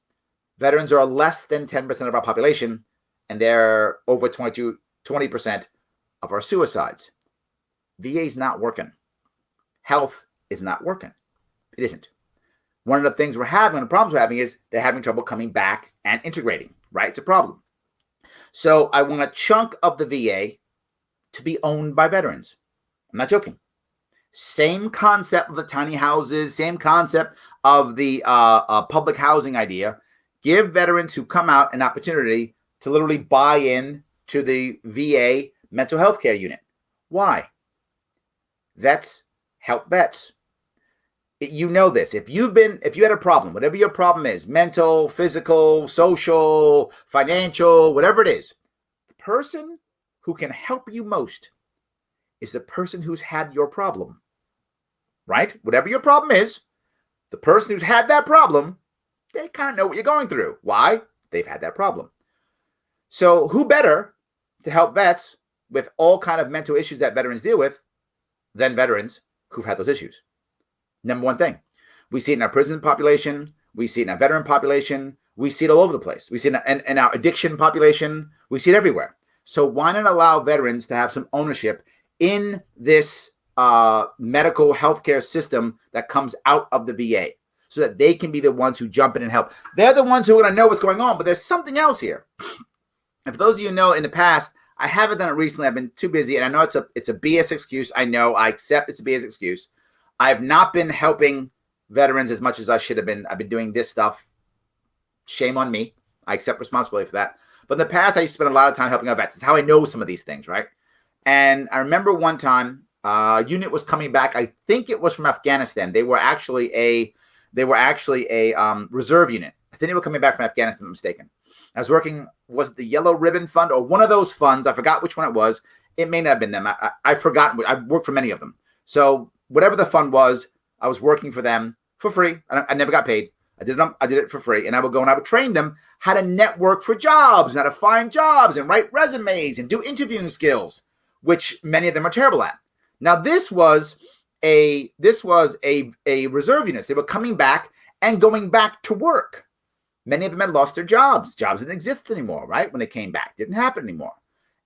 Veterans are less than 10% of our population, and they're over 20% of our suicides. VA is not working. Health is not working. It isn't. One of the things we're having, the problems we're having is they're having trouble coming back and integrating, right? It's a problem. So I want a chunk of the VA to be owned by veterans. I'm not joking. Same concept of the tiny houses, same concept of the public housing idea. Give veterans who come out an opportunity to literally buy in to the VA mental health care unit. Why? Vets help vets. You know this. If you had a problem, whatever your problem is, mental, physical, social, financial, whatever it is, the person who can help you most is the person who's had your problem, right? Whatever your problem is, the person who's had that problem, they kind of know what you're going through. Why? They've had that problem. So who better to help vets with all kind of mental issues that veterans deal with than veterans who've had those issues? Number one thing, we see it in our prison population. We see it in our veteran population. We see it all over the place. We see it in our addiction population. We see it everywhere. So why not allow veterans to have some ownership in this medical healthcare system that comes out of the VA, so that they can be the ones who jump in and help. They're the ones who are going to know what's going on, but there's something else here. And for those of you who know, in the past, I haven't done it recently. I've been too busy, and I know it's a BS excuse. I know. I accept it's a BS excuse. I have not been helping veterans as much as I should have been. I've been doing this stuff. Shame on me. I accept responsibility for that. But in the past, I used to spend a lot of time helping out vets. It's how I know some of these things, right? And I remember one time, a unit was coming back. I think it was from Afghanistan. They were actually a reserve unit. I think they were coming back from Afghanistan, if I'm mistaken. I was working, was it the Yellow Ribbon Fund or one of those funds? I forgot which one it was. It may not have been them. I forgot. I worked for many of them. So whatever the fund was, I was working for them for free. I never got paid. I did it for free. And I would go and I would train them how to network for jobs and how to find jobs and write resumes and do interviewing skills, which many of them are terrible at. Now, this was a reserve unit. They were coming back and going back to work. Many of them had lost their jobs. Jobs didn't exist anymore, right? When they came back, didn't happen anymore.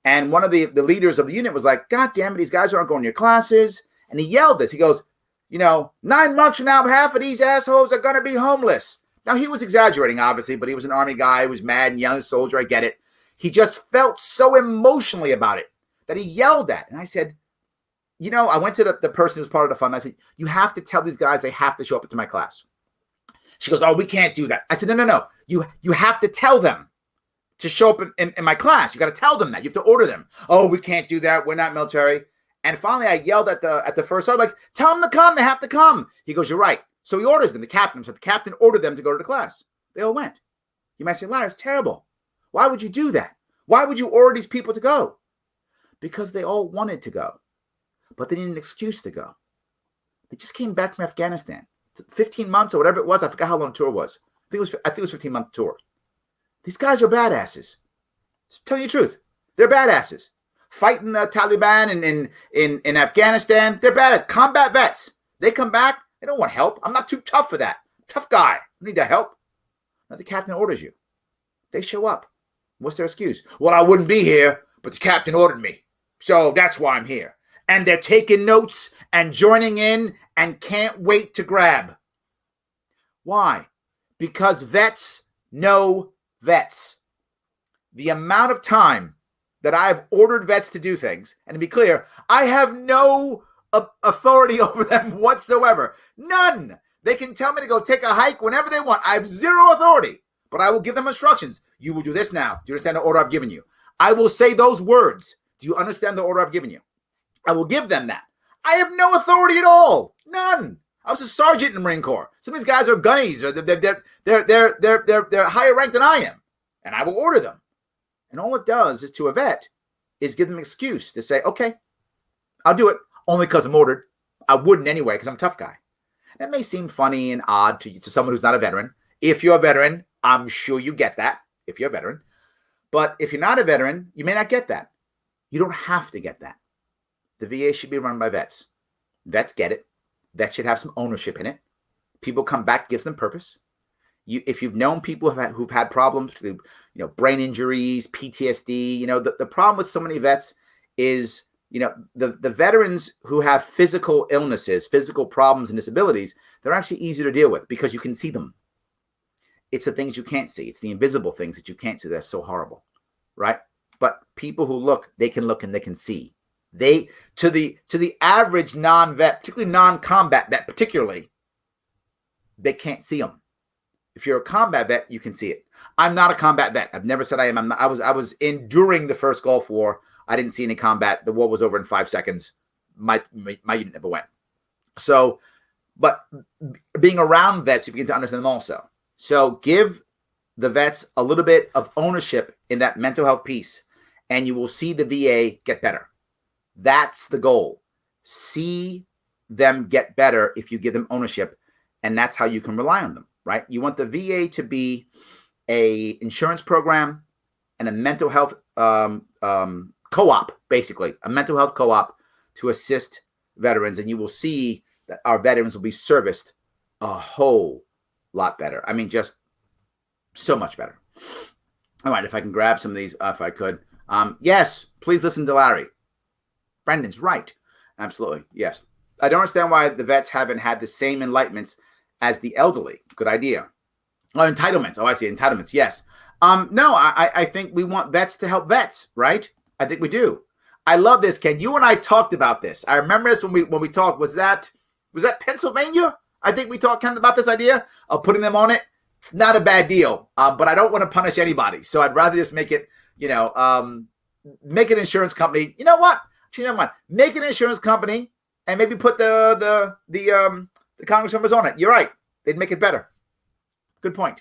And one of the leaders of the unit was like, God damn it, these guys aren't going to your classes. And he yelled this. He goes, 9 months from now, half of these assholes are going to be homeless. Now, he was exaggerating, obviously, but he was an Army guy who was mad and young soldier. I get it. He just felt so emotionally about it that he yelled that. And I said, I went to the person who's part of the fund. I said, you have to tell these guys they have to show up to my class. She goes, oh, we can't do that. I said, no. You have to tell them to show up in my class. You got to tell them that. You have to order them. Oh, we can't do that. We're not military. And finally, I yelled at the first sergeant, like, tell them to come. They have to come. He goes, you're right. So he orders them, the captain. So the captain ordered them to go to the class. They all went. You might say, Larry, it's terrible. Why would you do that? Why would you order these people to go? Because they all wanted to go, but they needed an excuse to go. They just came back from Afghanistan. 15 months or whatever it was. I forgot how long the tour was. I think it was 15-month tour. These guys are badasses. Just telling you the truth. They're badasses. Fighting the Taliban in Afghanistan. They're badass. Combat vets. They come back. They don't want help. I'm not too tough for that. Tough guy. I need that help. Now the captain orders you. They show up. What's their excuse? Well, I wouldn't be here, but the captain ordered me. So that's why I'm here. And they're taking notes and joining in and can't wait to grab. Why? Because vets know vets. The amount of time that I've ordered vets to do things, and to be clear, I have no authority over them whatsoever. None. They can tell me to go take a hike whenever they want. I have zero authority, but I will give them instructions. You will do this now. Do you understand the order I've given you? I will say those words. Do you understand the order I've given you? I will give them that. I have no authority at all. None. I was a sergeant in the Marine Corps. Some of these guys are gunnies. Or they're higher ranked than I am. And I will order them. And all it does is to a vet is give them an excuse to say, okay, I'll do it only because I'm ordered. I wouldn't anyway because I'm a tough guy. That may seem funny and odd to someone who's not a veteran. If you're a veteran, I'm sure you get that if you're a veteran. But if you're not a veteran, you may not get that. You don't have to get that. The VA should be run by vets. Vets get it. Vets should have some ownership in it. People come back, gives them purpose. If you've known people who've had problems, brain injuries, PTSD, the problem with so many vets is, the veterans who have physical illnesses, physical problems and disabilities, they're actually easier to deal with because you can see them. It's the things you can't see. It's the invisible things that you can't see. They're so horrible, right? But people who look and they can see. They, to the average non-vet, particularly non-combat vet, particularly, they can't see them. If you're a combat vet, you can see it. I'm not a combat vet. I've never said I am. I was enduring the first Gulf War. I didn't see any combat. The war was over in 5 seconds. My unit never went. So, but being around vets, you begin to understand them also. So give the vets a little bit of ownership in that mental health piece, and you will see the VA get better. That's the goal. See them get better if you give them ownership, and that's how you can rely on them, right? You want the VA to be a insurance program and a mental health co-op, basically, a mental health co-op to assist veterans, and you will see that our veterans will be serviced a whole lot better. I mean, just so much better. All right, if I can grab some of these, if I could. Yes, please listen to Larry. Brendan's right. Absolutely. Yes. I don't understand why the vets haven't had the same enlightenments as the elderly. Good idea. Oh, entitlements. Oh, I see. Entitlements. Yes. No, I think we want vets to help vets, right? I think we do. I love this, Ken. You and I talked about this. I remember this when we talked. Was that Pennsylvania? I think we talked, Ken, about this idea of putting them on it. It's not a bad deal, but I don't want to punish anybody. So I'd rather just make it, make an insurance company. You know what? Actually, never mind. Make an insurance company and maybe put the Congress members on it. You're right. They'd make it better. Good point.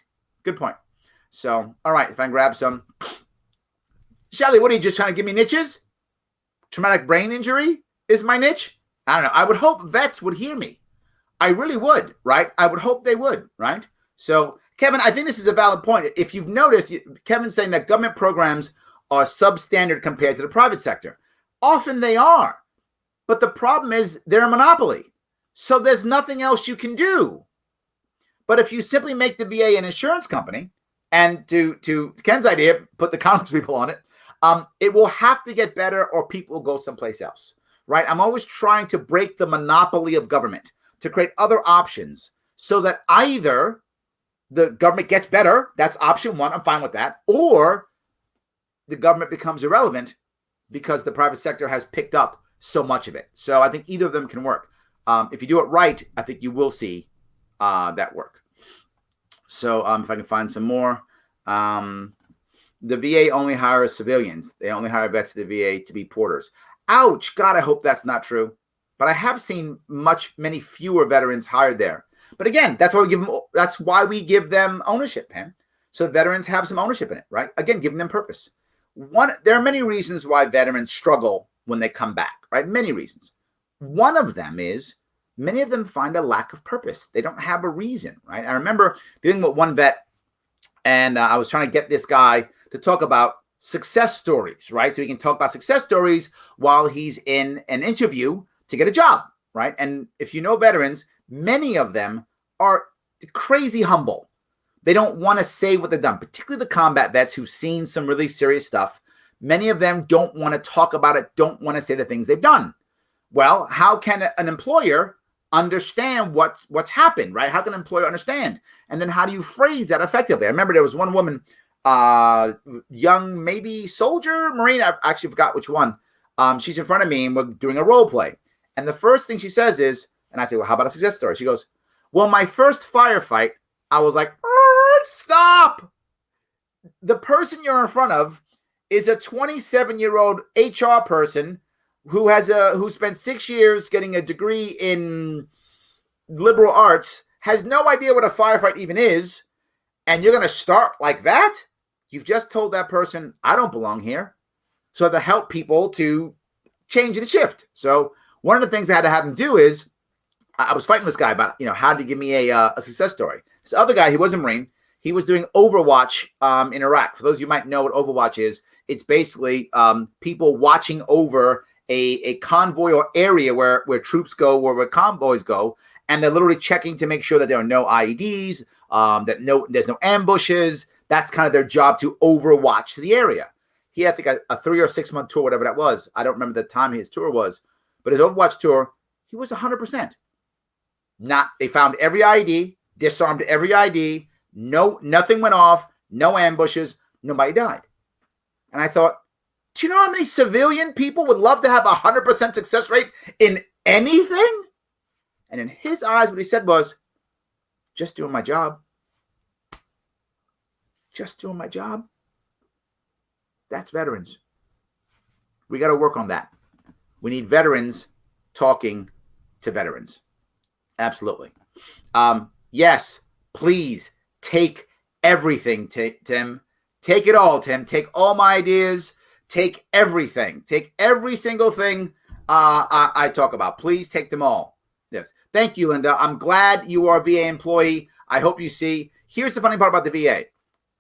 So, all right. If I can grab some. Shelly, what are you just trying to give me niches? Traumatic brain injury is my niche? I don't know. I would hope vets would hear me. I really would, right? I would hope they would, right? So, Kevin, I think this is a valid point. If you've noticed, Kevin's saying that government programs are substandard compared to the private sector. Often they are. But the problem is they're a monopoly. So there's nothing else you can do. But if you simply make the VA an insurance company, and to Ken's idea, put the Congress people on it, it will have to get better or people will go someplace else, right? I'm always trying to break the monopoly of government to create other options so that either the government gets better, that's option one, I'm fine with that, or the government becomes irrelevant because the private sector has picked up so much of it. So I think either of them can work. If you do it right, I think you will see that work. So if I can find some more. The VA only hires civilians. They only hire vets to the VA to be porters. Ouch. God, I hope that's not true. But I have seen many fewer veterans hired there. But again, that's why we give them ownership, man. So veterans have some ownership in it, right? Again, giving them purpose. There are many reasons why veterans struggle when they come back, right? Many reasons. One of them is many of them find a lack of purpose. They don't have a reason, right? I remember dealing with one vet, and I was trying to get this guy to talk about success stories, right? So he can talk about success stories while he's in an interview to get a job, right? And if you know veterans, many of them are crazy humble. They don't want to say what they've done, particularly the combat vets who've seen some really serious stuff. Many of them don't want to talk about it, don't want to say the things they've done. Well, how can an employer understand what's happened, right? How can an employer understand? And then how do you phrase that effectively? I remember there was one woman, young, maybe soldier, Marine, I actually forgot which one. She's in front of me and we're doing a role play. And the first thing she says is, and I say, well, how about a success story? She goes, well, my first firefight, I was like, stop. The person you're in front of is a 27-year-old HR person who spent 6 years getting a degree in liberal arts, has no idea what a firefight even is, and you're going to start like that? You've just told that person, I don't belong here. So I have to help people to change the shift. So one of the things I had to have him do is, I was fighting this guy about, how to give me a success story. This other guy, he was a Marine. He was doing Overwatch in Iraq. For those of you who might know what Overwatch is, it's basically people watching over a convoy or area where troops go or where convoys go, and they're literally checking to make sure that there are no IEDs, there's no ambushes. That's kind of their job, to overwatch the area. He had, I think, a 3 or 6 month tour, whatever that was. I don't remember the time his tour was, but his Overwatch tour, he was 100%. They found every IED, disarmed every IED, nothing went off, no ambushes, nobody died. And I thought, do you know how many civilian people would love to have a 100% success rate in anything? And in his eyes, what he said was, just doing my job. Just doing my job. That's veterans. We got to work on that. We need veterans talking to veterans. Absolutely. Yes, please take everything, Tim. Take it all, Tim. Take all my ideas. Take everything. Take every single thing I talk about. Please take them all. Yes. Thank you, Linda. I'm glad you are a VA employee. I hope you see. Here's the funny part about the VA.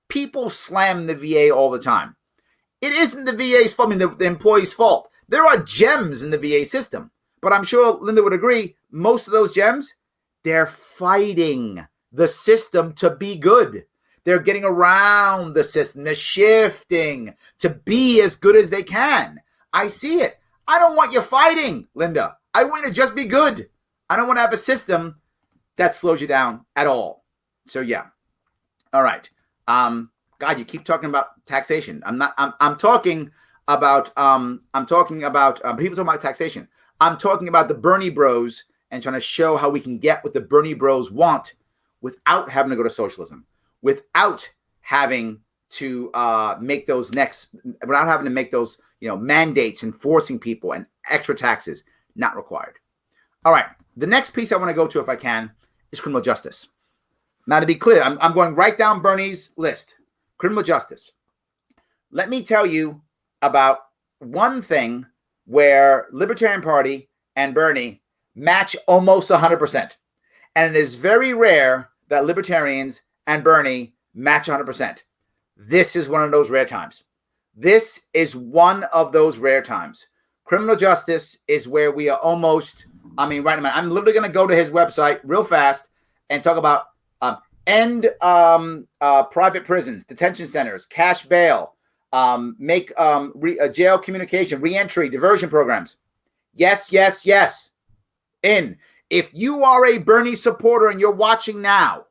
People slam the VA all the time. It isn't the VA's fault, the employee's fault. There are gems in the VA system. But I'm sure Linda would agree, most of those gems, they're fighting the system to be good. They're getting around the system. They're shifting to be as good as they can. I see it. I don't want you fighting, Linda. I want you to just be good. I don't want to have a system that slows you down at all. So yeah. All right. God, you keep talking about taxation. I'm talking about people talking about taxation. I'm talking about the Bernie bros and trying to show how we can get what the Bernie bros want without having to go to socialism, without having to make those mandates and forcing people and extra taxes not required. All right. The next piece I want to go to, if I can, is criminal justice. Now, to be clear, I'm going right down Bernie's list. Criminal justice. Let me tell you about one thing where Libertarian Party and Bernie match almost 100%. And it is very rare that Libertarians and Bernie match 100%. This is one of those rare times. This is one of those rare times. Criminal justice is where we are almost, right now, I'm literally going to go to his website real fast and talk about end private prisons, detention centers, cash bail, make jail communication, reentry, diversion programs. Yes, yes, yes. If you are a Bernie supporter and you're watching now,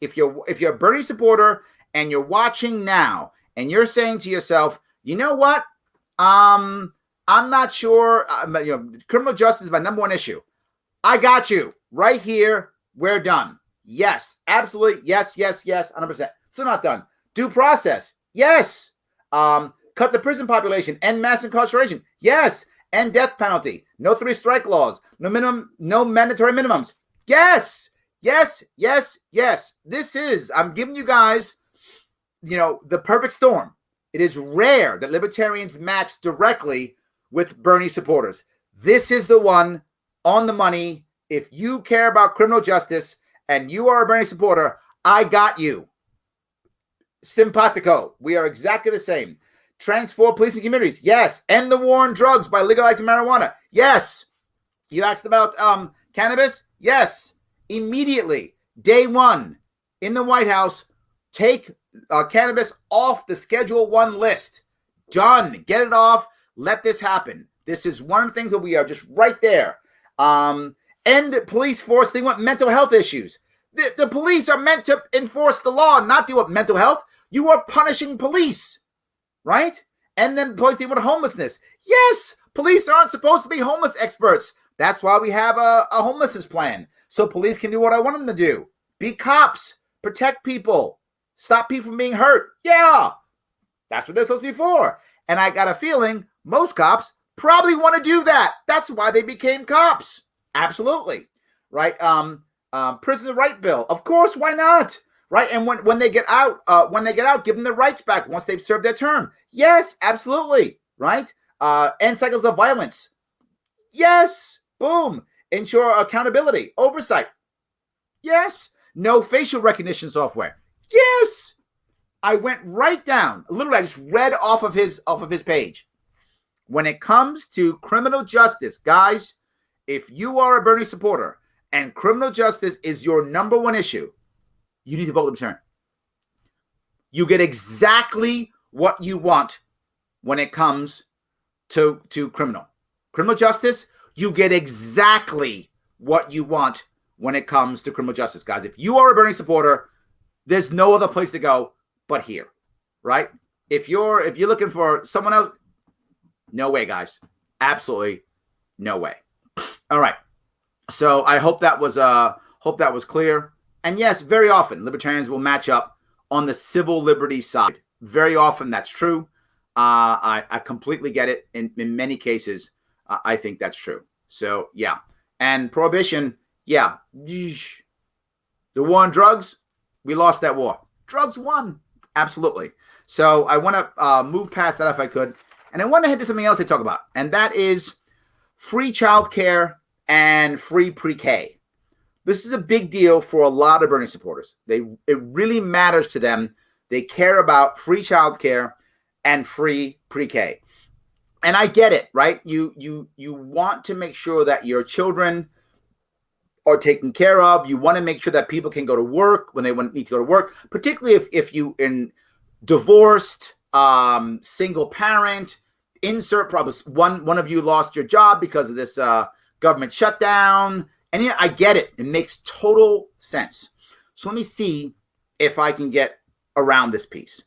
if you're a Bernie supporter and you're watching now and you're saying to yourself, you know what? I'm not sure. Criminal justice is my number one issue. I got you right here. We're done. Yes, absolutely. Yes, yes, yes, 100%. Still not done. Due process. Yes. Cut the prison population. End mass incarceration. Yes. End death penalty. No 3-strike laws. No mandatory minimums. Yes. Yes, yes, yes. I'm giving you guys, the perfect storm. It is rare that libertarians match directly with Bernie supporters. This is the one on the money. If you care about criminal justice and you are a Bernie supporter, I got you. Simpatico. We are exactly the same. Transform policing communities. Yes. End the war on drugs by legalizing marijuana. Yes. You asked about cannabis? Yes. Immediately, day one, in the White House, take cannabis off the Schedule 1 list. Done. Get it off. Let this happen. This is one of the things that we are just right there. End police force. They want mental health issues. The police are meant to enforce the law, not deal with mental health. You are punishing police, right? And then police deal with homelessness. Yes, police aren't supposed to be homeless experts. That's why we have a homelessness plan. So police can do what I want them to do. Be cops. Protect people. Stop people from being hurt. Yeah, that's what they're supposed to be for. And I got a feeling most cops probably want to do that. That's why they became cops. Absolutely. Right? Prisoner right bill. Of course, why not? Right? And when they get out, give them their rights back once they've served their term. Yes, absolutely. Right? End cycles of violence. Yes. Boom. Ensure accountability, oversight. Yes. No facial recognition software. Yes. I went right down. Literally, I just read off of his page. When it comes to criminal justice, guys, if you are a Bernie supporter and criminal justice is your number one issue, you need to vote Libertarian. You get exactly what you want when it comes to criminal justice. You get exactly what you want when it comes to criminal justice, guys. If you are a Bernie supporter, there's no other place to go but here, right? If you're looking for someone else, no way, guys. Absolutely no way. All right. So I hope that was clear. And yes, very often libertarians will match up on the civil liberties side. Very often that's true. I completely get it. In many cases, I think that's true. So yeah. And prohibition, yeah. The war on drugs, we lost that war. Drugs won. Absolutely. So I want to move past that if I could. And I want to hit to something else to talk about. And that is free childcare and free pre-K. This is a big deal for a lot of Bernie supporters. It really matters to them. They care about free childcare and free pre-K. And I get it, right? You want to make sure that your children are taken care of. You want to make sure that people can go to work when they need to go to work, particularly if you in divorced, single parent. insert problem. One of you lost your job because of this government shutdown. And yeah, I get it. It makes total sense. So let me see if I can get around this piece.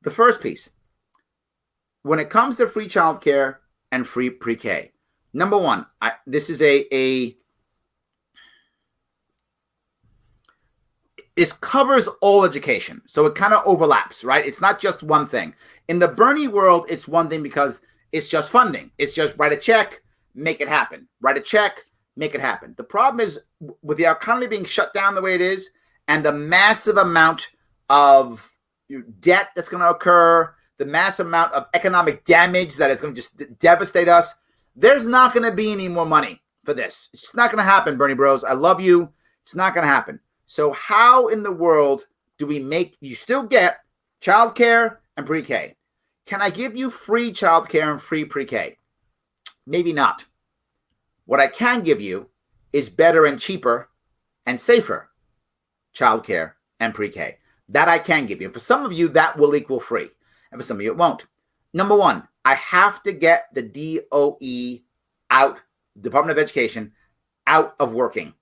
The first piece, when it comes to free childcare and free pre-K, number one, this is this covers all education. So it kind of overlaps, right? It's not just one thing. In the Bernie world, it's one thing because it's just funding. It's just write a check, make it happen. Write a check, make it happen. The problem is with the economy being shut down the way it is and the massive amount of debt that's going to occur, the massive amount of economic damage that is going to just devastate us, there's not going to be any more money for this. It's not going to happen, Bernie Bros. I love you. It's not going to happen. So how in the world do you still get childcare and pre-K? Can I give you free childcare and free pre-K? Maybe not. What I can give you is better and cheaper and safer childcare and pre-K. That I can give you. For some of you, that will equal free. And for some of you, it won't. Number one, I have to get the DOE out, Department of Education, out of working,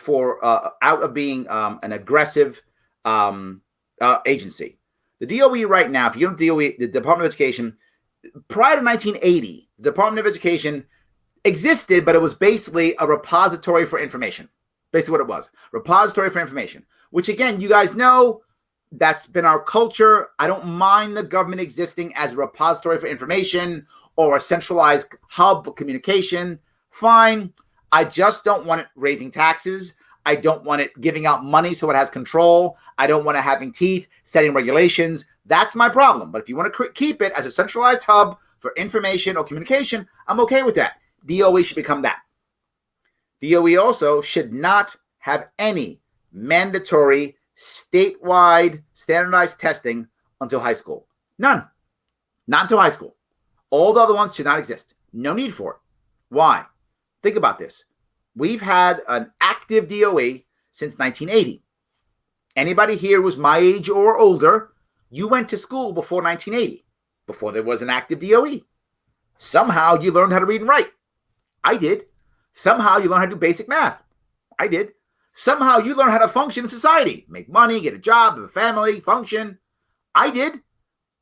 out of being an aggressive agency. The DOE right now, if you don't DOE, the Department of Education, prior to 1980, the Department of Education existed, but it was basically a repository for information. Basically what it was, repository for information, which again, you guys know, that's been our culture. I don't mind the government existing as a repository for information or a centralized hub for communication. Fine. I just don't want it raising taxes. I don't want it giving out money so it has control. I don't want it having teeth, setting regulations. That's my problem. But if you want to keep it as a centralized hub for information or communication, I'm okay with that. DOE should become that. DOE also should not have any mandatory statewide standardized testing until high school. None. Not until high school. All the other ones should not exist. No need for it. Why? Think about this. We've had an active DOE since 1980. Anybody here who's my age or older, you went to school before 1980, before there was an active DOE. Somehow you learned how to read and write. I did. Somehow you learned how to do basic math. I did. Somehow you learn how to function in society, make money, get a job, have a family, function. I did.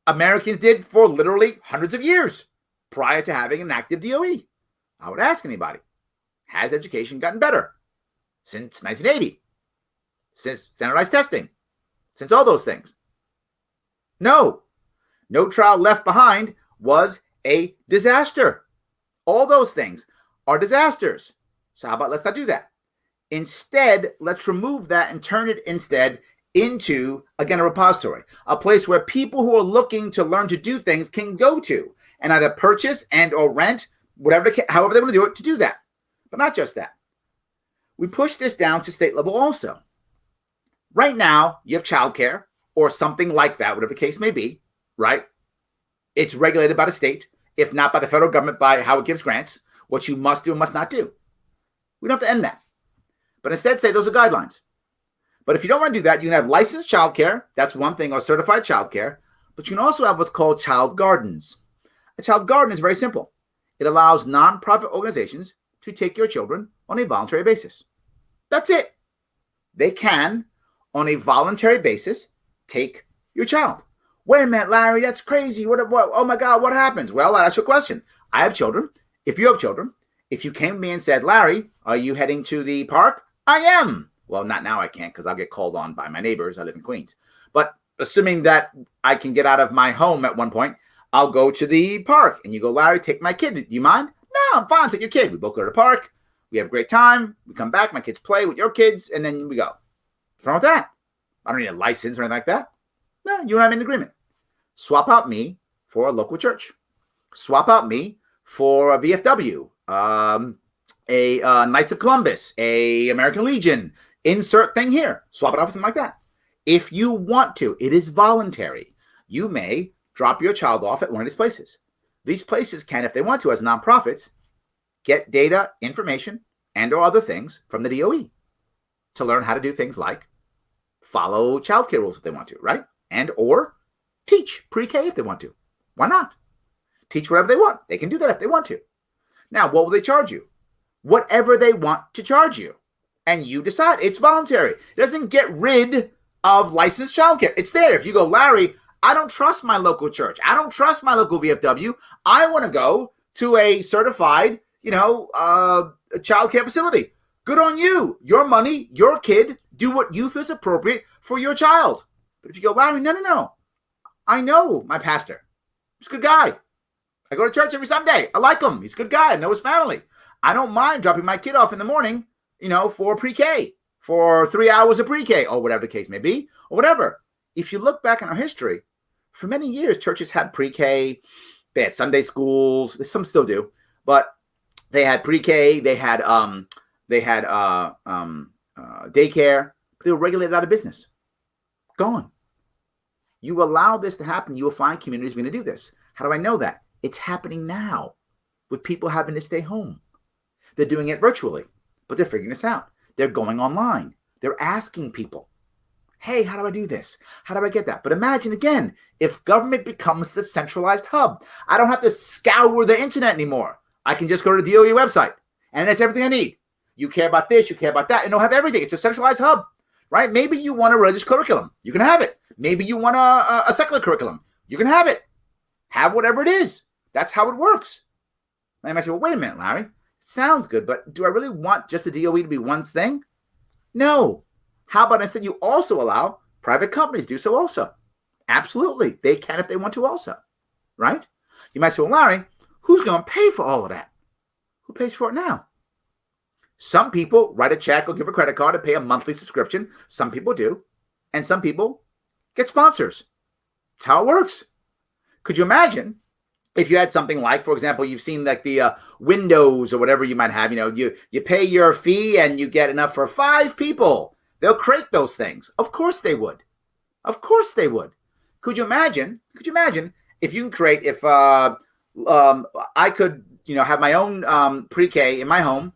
Americans did for literally hundreds of years prior to having an active DOE. I would ask anybody, has education gotten better since 1980? Since standardized testing? Since all those things? No. No Child Left Behind was a disaster. All those things are disasters. So how about let's not do that? Instead, let's remove that and turn it instead into, again, a repository, a place where people who are looking to learn to do things can go to and either purchase and or rent, however they want to do it, to do that. But not just that. We push this down to state level also. Right now, you have childcare or something like that, whatever the case may be, right? It's regulated by the state, if not by the federal government, by how it gives grants, what you must do and must not do. We don't have to end that. But instead say those are guidelines. But if you don't want to do that, you can have licensed childcare, that's one thing, or certified childcare, but you can also have what's called child gardens. A child garden is very simple. It allows nonprofit organizations to take your children on a voluntary basis. That's it. They can, on a voluntary basis, take your child. Wait a minute, Larry, that's crazy. What, oh my God, what happens? Well, I'll ask you a question. I have children. If you have children, if you came to me and said, Larry, are you heading to the park? I am. Well, not now I can't because I'll get called on by my neighbors. I live in Queens. But assuming that I can get out of my home at one point, I'll go to the park. And you go, Larry, take my kid. Do you mind? No, I'm fine. Take your kid. We both go to the park. We have a great time. We come back. My kids play with your kids. And then we go. What's wrong with that? I don't need a license or anything like that. No, you and I are in agreement. Swap out me for a local church. Swap out me for a VFW, a Knights of Columbus, a American Legion. Insert thing here. Swap it off for something like that. If you want to, it is voluntary. You may drop your child off at one of these places. These places can, if they want to, as nonprofits, get data, information, and or other things from the DOE to learn how to do things like follow childcare rules if they want to, right? And or teach pre-K if they want to. Why not? teach whatever they want. They can do that if they want to. Now, what will they charge you? Whatever they want to charge you. And you decide. It's voluntary. It doesn't get rid of licensed childcare. It's there. If you go, Larry, I don't trust my local church. I don't trust my local VFW. I want to go to a certified, childcare facility. Good on you. Your money, your kid, do what you feel is appropriate for your child. But if you go, Larry, no. I know my pastor. He's a good guy. I go to church every Sunday. I like him. He's a good guy. I know his family. I don't mind dropping my kid off in the morning, for pre-K, for 3 hours of pre-K, or whatever the case may be, or whatever. If you look back in our history, for many years, churches had pre-K, they had Sunday schools, some still do, but they had pre-K, they had daycare, but they were regulated out of business. Gone. You allow this to happen, you will find communities going to do this. How do I know that? It's happening now with people having to stay home. They're doing it virtually, but they're figuring this out. They're going online. They're asking people, hey, how do I do this? How do I get that? But imagine again, if government becomes the centralized hub, I don't have to scour the internet anymore. I can just go to the DOE website and that's everything I need. You care about this, you care about that, and they'll have everything. It's a centralized hub, right? Maybe you want a religious curriculum. You can have it. Maybe you want a secular curriculum. You can have it. Have whatever it is. That's how it works. And I might say, well, wait a minute, Larry. It sounds good, but do I really want just the DOE to be one thing? No. How about instead you also allow private companies to do so also? Absolutely. They can if they want to also, right? You might say, well, Larry, who's going to pay for all of that? Who pays for it now? Some people write a check or give a credit card and pay a monthly subscription. Some people do. And some people get sponsors. That's how it works. Could you imagine if you had something like, for example, you've seen like the windows or whatever you might have, you pay your fee and you get enough for 5 people. They'll create those things. Of course they would. Of course they would. Could you imagine if you can create, if I could, have my own pre-K in my home,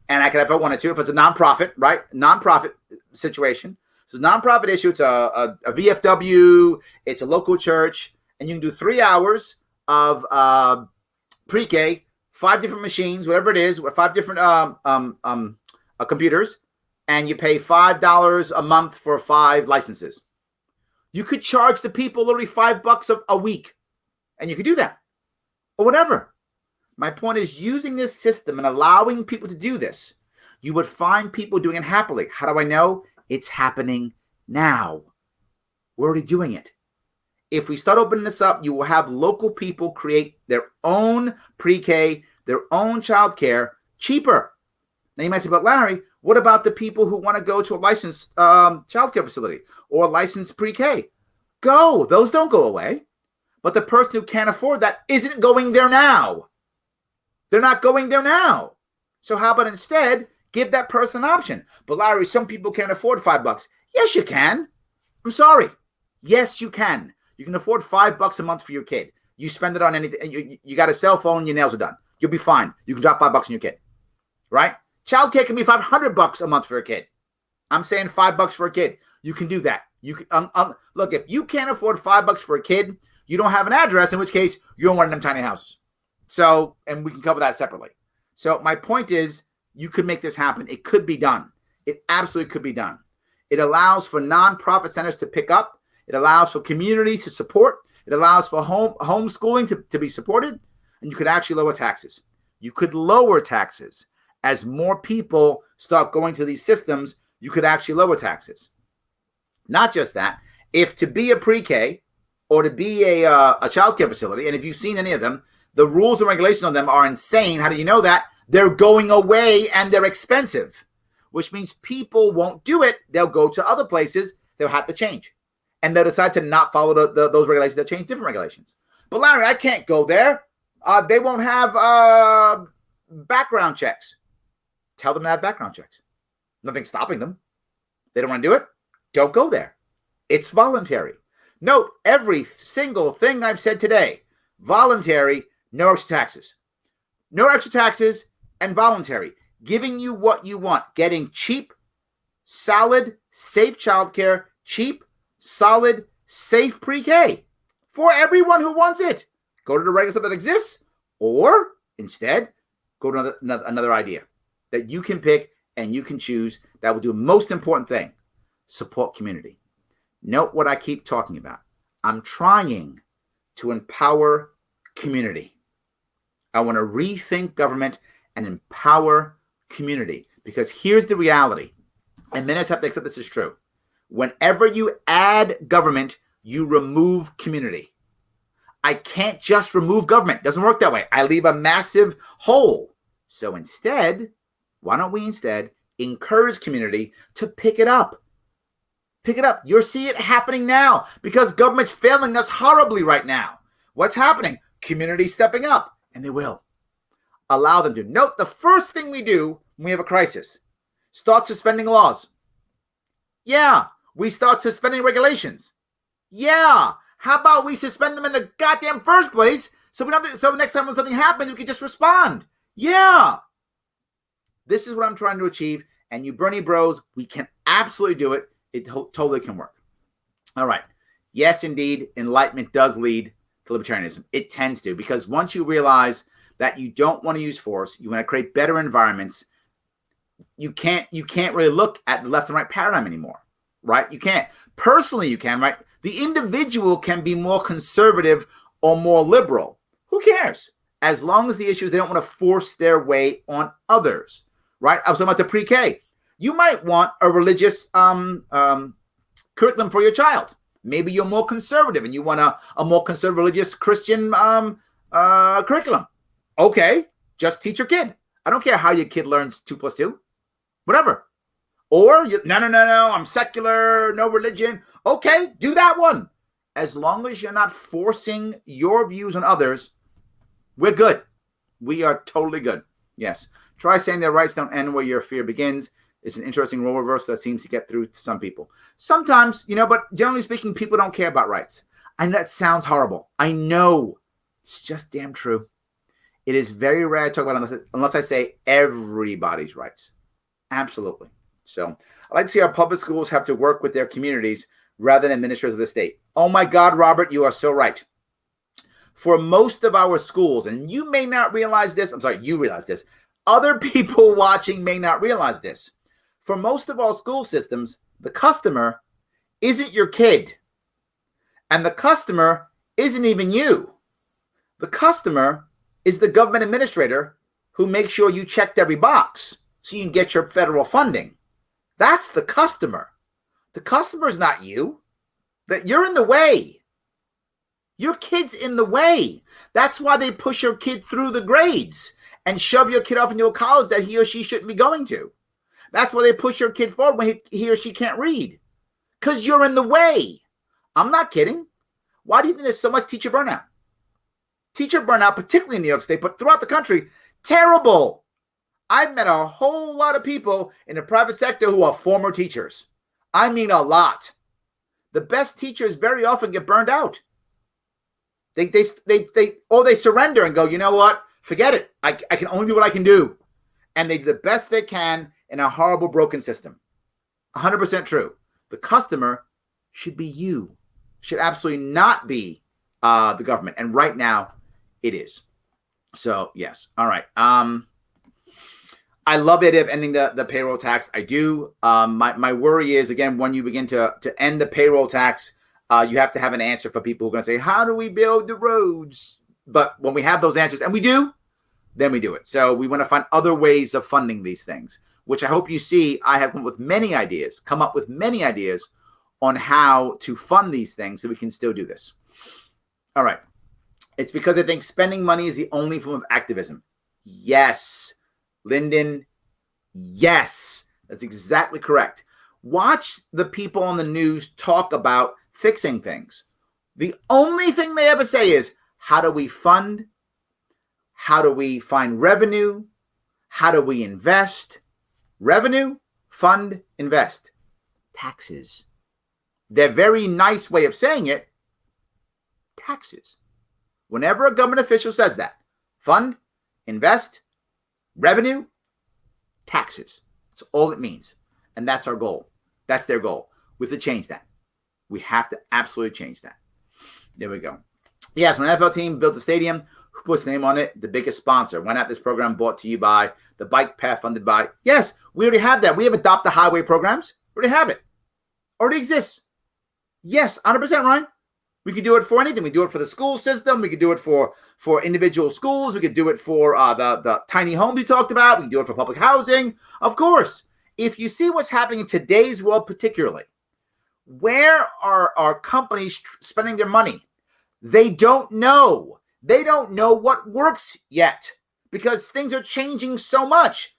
and I could, if I wanted to, if it's a nonprofit, right? Nonprofit situation. So nonprofit issue, it's a VFW, it's a local church, and you can do 3 hours of pre-K, 5 different machines, whatever it is, 5 different computers, and you pay $5 a month for 5 licenses. You could charge the people literally $5 a week, and you could do that, or whatever. My point is using this system and allowing people to do this. You would find people doing it happily. How do I know? It's happening now. We're already doing it. If we start opening this up, you will have local people create their own pre-K, their own childcare cheaper. Now you might say, but Larry, what about the people who want to go to a licensed childcare facility or a licensed pre-K? Go. Those don't go away. But the person who can't afford that isn't going there now. They're not going there now. So how about instead give that person an option? But Larry, some people can't afford $5. Yes, you can. I'm sorry. Yes, you can. You can afford $5 a month for your kid. You spend it on anything. You got a cell phone, your nails are done. You'll be fine. You can drop $5 on your kid, right? Childcare can be $500 a month for a kid. I'm saying $5 for a kid. You can do that. You can look, if you can't afford $5 for a kid, you don't have an address, in which case you don't want them tiny houses. So, and we can cover that separately. So my point is, you could make this happen. It could be done. It absolutely could be done. It allows for nonprofit centers to pick up. It allows for communities to support. It allows for homeschooling to be supported. And you could actually lower taxes. You could lower taxes. As more people start going to these systems, you could actually lower taxes. Not just that. If to be a pre-K or to be a childcare facility, and if you've seen any of them, the rules and regulations on them are insane. How do you know that? They're going away and they're expensive, which means people won't do it. They'll go to other places. They'll have to change. And they'll decide to not follow those regulations. They'll change different regulations. But Larry, I can't go there. They won't have background checks. Tell them to have background checks. Nothing's stopping them. They don't want to do it. Don't go there. It's voluntary. Note every single thing I've said today. Voluntary, no extra taxes. No extra taxes and voluntary. Giving you what you want. Getting cheap, solid, safe childcare. Cheap, solid, safe pre-K. For everyone who wants it. Go to the regular stuff that exists, or instead, go to another idea that you can pick and you can choose that will do the most important thing: support community. Note what I keep talking about. I'm trying to empower community. I want to rethink government and empower community, because here's the reality, and many of us have to accept this is true. Whenever you add government, you remove community. I can't just remove government. It doesn't work that way. I leave a massive hole. So instead, why don't we instead encourage community to pick it up? Pick it up. You'll see it happening now because government's failing us horribly right now. What's happening? Community stepping up, and they will. Allow them to. Note the first thing we do when we have a crisis: start suspending laws. Yeah. We start suspending regulations. Yeah. How about we suspend them in the goddamn first place so we don't have to, so next time when something happens, we can just respond. Yeah. This is what I'm trying to achieve. And you Bernie bros, we can absolutely do it. It totally can work. All right. Yes, indeed, enlightenment does lead to libertarianism. It tends to, because once you realize that you don't want to use force, you want to create better environments, you can't really look at the left and right paradigm anymore, right? You can't. Personally, you can, right? The individual can be more conservative or more liberal. Who cares? As long as the issue is they don't want to force their way on others, right? I was talking about the pre-K. You might want a religious curriculum for your child. Maybe you're more conservative and you want a more conservative religious Christian curriculum. Okay, just teach your kid. I don't care how your kid learns 2 + 2. Whatever. Or, no, I'm secular, no religion. Okay, do that one. As long as you're not forcing your views on others, we're good. We are totally good. Yes. Try saying their rights don't end where your fear begins. It's an interesting role reversal that seems to get through to some people. Sometimes, but generally speaking, people don't care about rights. And that sounds horrible. I know. It's just damn true. It is very rare to talk about unless I say everybody's rights. Absolutely. So I like to see our public schools have to work with their communities rather than administrators of the state. Oh my God, Robert, you are so right. For most of our schools, and you may not realize this, you realize this. Other people watching may not realize this. For most of our school systems, the customer isn't your kid. And the customer isn't even you. The customer is the government administrator who makes sure you checked every box so you can get your federal funding. That's the customer. The customer is not you. That you're in the way. Your kid's in the way. That's why they push your kid through the grades and shove your kid off into a college that he or she shouldn't be going to. That's why they push your kid forward when he or she can't read. Because you're in the way. I'm not kidding. Why do you think there's so much teacher burnout? Teacher burnout, particularly in New York State, but throughout the country, terrible. I've met a whole lot of people in the private sector who are former teachers. I mean a lot. The best teachers very often get burned out. They surrender and go, you know what? Forget it. I can only do what I can do. And they do the best they can in a horrible, broken system. 100% true. The customer should be you. Should absolutely not be the government. And right now, it is. So, yes. All right. I love the idea of ending the payroll tax. I do. My worry is, again, when you begin to end the payroll tax, you have to have an answer for people who are going to say, how do we build the roads? But when we have those answers, and we do, then we do it. So we want to find other ways of funding these things, which I hope you see. I have come up with many ideas on how to fund these things so we can still do this. All right. It's because I think spending money is the only form of activism. Yes. Lyndon, yes. That's exactly correct. Watch the people on the news talk about fixing things. The only thing they ever say is, how do we fund? How do we find revenue? How do we invest? Revenue, fund, invest. Taxes. Their very nice way of saying it, taxes. Whenever a government official says that, fund, invest, revenue, taxes. That's all it means. And that's our goal. That's their goal. We have to change that. We have to absolutely change that. There we go. Yes, when an NFL team builds a stadium, who puts the name on it? The biggest sponsor. Why not this program brought to you by the Bike Path funded by? Yes, we already have that. We have Adopt the Highway programs. We already have it. Already exists. Yes, 100%, Ryan. We could do it for anything. We do it for the school system. We could do it for individual schools. We could do it for the tiny homes we talked about. We can do it for public housing. Of course. If you see what's happening in today's world particularly, where are companies spending their money? They don't know. They don't know what works yet because things are changing so much.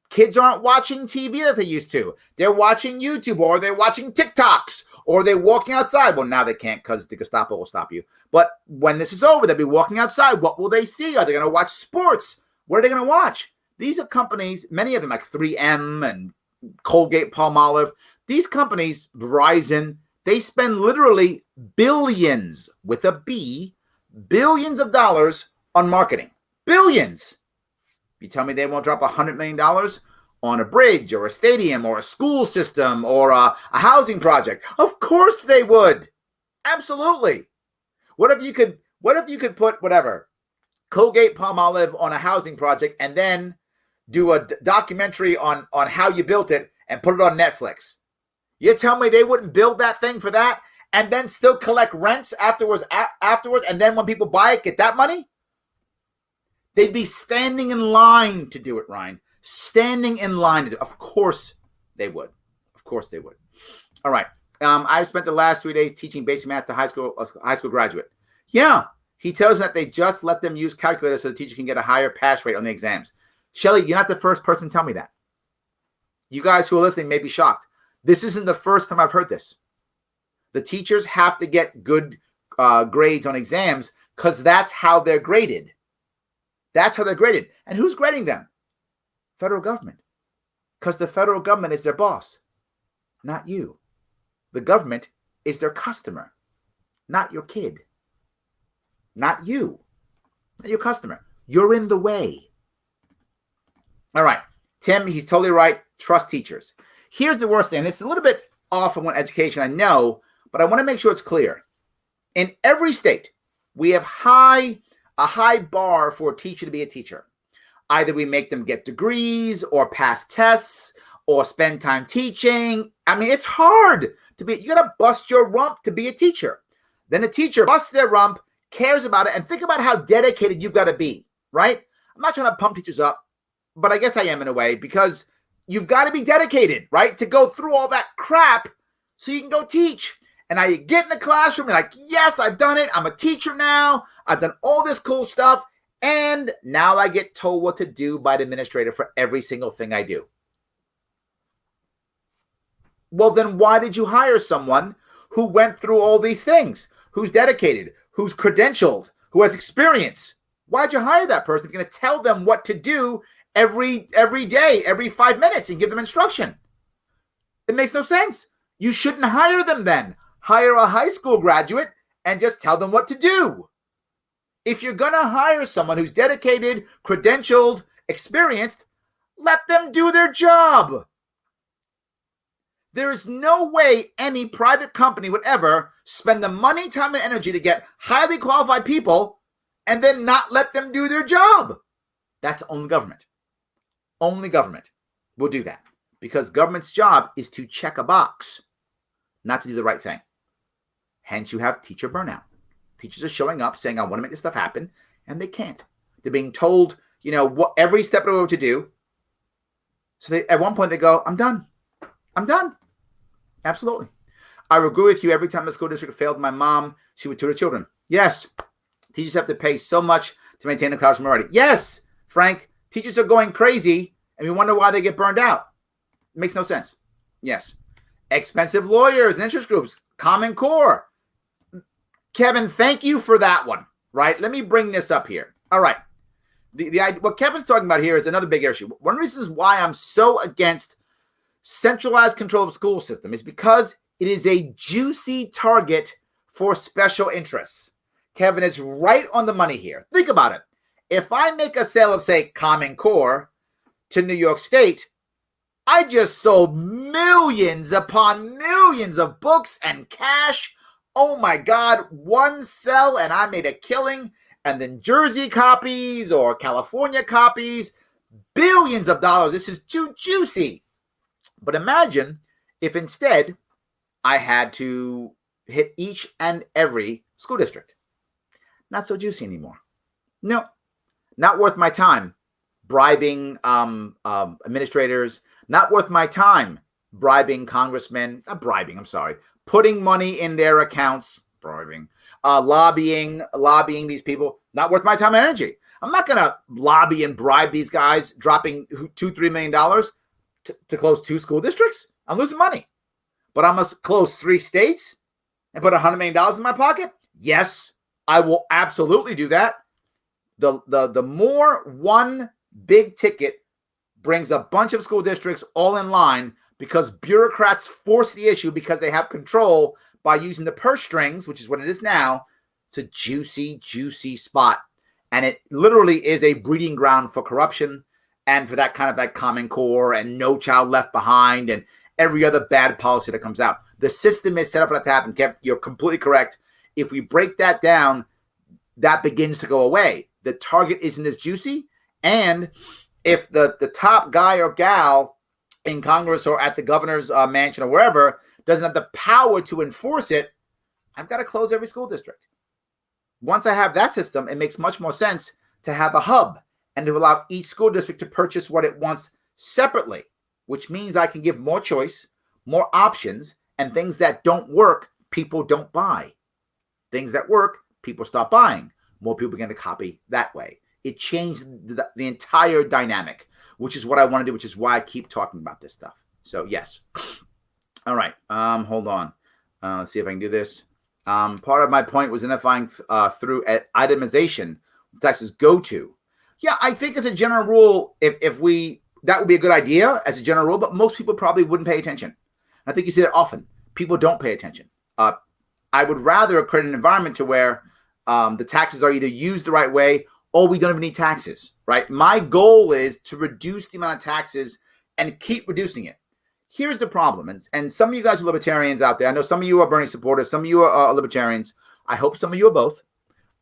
Kids aren't watching TV that they used to. They're watching YouTube or they're watching TikToks or they're walking outside. Well, now they can't because the Gestapo will stop you. But when this is over, they'll be walking outside. What will they see? Are they going to watch sports? What are they going to watch? These are companies, many of them like 3M and Colgate Palmolive. These companies, Verizon, they spend literally billions with a B, billions of dollars on marketing. Billions. You tell me they won't drop $100 million on a bridge or a stadium or a school system or a housing project? Of course they would. Absolutely. What if you could put whatever, Colgate Palmolive on a housing project and then do a documentary on how you built it and put it on Netflix? You tell me they wouldn't build that thing for that and then still collect rents afterwards and then when people buy it, get that money? They'd be standing in line to do it, Ryan. Standing in line to do it. Of course they would. Of course they would. All right. I've spent the last 3 days teaching basic math to high school graduate. Yeah. He tells them that they just let them use calculators so the teacher can get a higher pass rate on the exams. Shelly, you're not the first person to tell me that. You guys who are listening may be shocked. This isn't the first time I've heard this. The teachers have to get good grades on exams because that's how they're graded. That's how they're graded. And who's grading them? Federal government. Because the federal government is their boss, not you. The government is their customer, not your kid. Not you. Not your customer. You're in the way. All right. Tim, he's totally right. Trust teachers. Here's the worst thing. It's a little bit off on education, I know, but I want to make sure it's clear. In every state, we have a high bar for a teacher to be a teacher. Either we make them get degrees or pass tests or spend time teaching. I mean, it's hard to be, you got to bust your rump to be a teacher. Then the teacher busts their rump, cares about it, and think about how dedicated you've got to be, right? I'm not trying to pump teachers up, but I guess I am in a way because you've got to be dedicated, right? To go through all that crap so you can go teach. And now you get in the classroom, you're like, yes, I've done it. I'm a teacher now. I've done all this cool stuff. And now I get told what to do by the administrator for every single thing I do. Well, then why did you hire someone who went through all these things, who's dedicated, who's credentialed, who has experience? Why'd you hire that person if you're going to tell them what to do every day, every 5 minutes and give them instruction? It makes no sense. You shouldn't hire them then. Hire a high school graduate and just tell them what to do. If you're going to hire someone who's dedicated, credentialed, experienced, let them do their job. There is no way any private company would ever spend the money, time, and energy to get highly qualified people and then not let them do their job. That's only government. Only government will do that because government's job is to check a box, not to do the right thing. Hence, you have teacher burnout. Teachers are showing up saying, I want to make this stuff happen, and they can't. They're being told, what every step of the way to do. So at one point they go, I'm done. I'm done. Absolutely. I agree with you. Every time the school district failed my mom, she would tutor children. Yes. Teachers have to pay so much to maintain the classroom already. Yes, Frank. Teachers are going crazy, and we wonder why they get burned out. It makes no sense. Yes. Expensive lawyers and interest groups. Common Core. Kevin, thank you for that one, right? Let me bring this up here. All right. What Kevin's talking about here is another big issue. One of the reasons why I'm so against centralized control of the school system is because it is a juicy target for special interests. Kevin is right on the money here. Think about it. If I make a sale of, say, Common Core to New York State, I just sold millions upon millions of books and cash oh my God, one cell and I made a killing. And then Jersey copies or California copies, billions of dollars. This is too juicy. But imagine if instead I had to hit each and every school district. Not so juicy anymore. No, not worth my time bribing administrators, not worth my time bribing congressmen, putting money in their accounts, lobbying these people, not worth my time and energy. I'm not going to lobby and bribe these guys, dropping $2-3 million to close 2 school districts. I'm losing money. But I must close 3 states and put $100 million in my pocket? Yes, I will absolutely do that. The more one big ticket brings a bunch of school districts all in line because bureaucrats force the issue because they have control by using the purse strings, which is what it is now. It's a juicy, juicy spot. And it literally is a breeding ground for corruption and for that kind of that Common Core and No Child Left Behind and every other bad policy that comes out. The system is set up for that to happen. You're completely correct. If we break that down, that begins to go away. The target isn't as juicy. And if the top guy or gal in Congress or at the governor's mansion or wherever doesn't have the power to enforce it, I've got to close every school district. Once I have that system, it makes much more sense to have a hub and to allow each school district to purchase what it wants separately, which means I can give more choice, more options, and things that don't work, people don't buy. Things that work, people stop buying. More people begin to copy that way. It changed the entire dynamic, which is what I want to do, which is why I keep talking about this stuff. So, yes. All right. Hold on. Let's see if I can do this. Part of my point was identifying through itemization taxes go to. Yeah, I think as a general rule, if we that would be a good idea as a general rule, but most people probably wouldn't pay attention. I think you see that often. People don't pay attention. I would rather create an environment to where the taxes are either used the right way or we don't even need taxes, right? My goal is to reduce the amount of taxes and keep reducing it. Here's the problem, and some of you guys are libertarians out there. I know some of you are Bernie supporters. Some of you are libertarians. I hope some of you are both.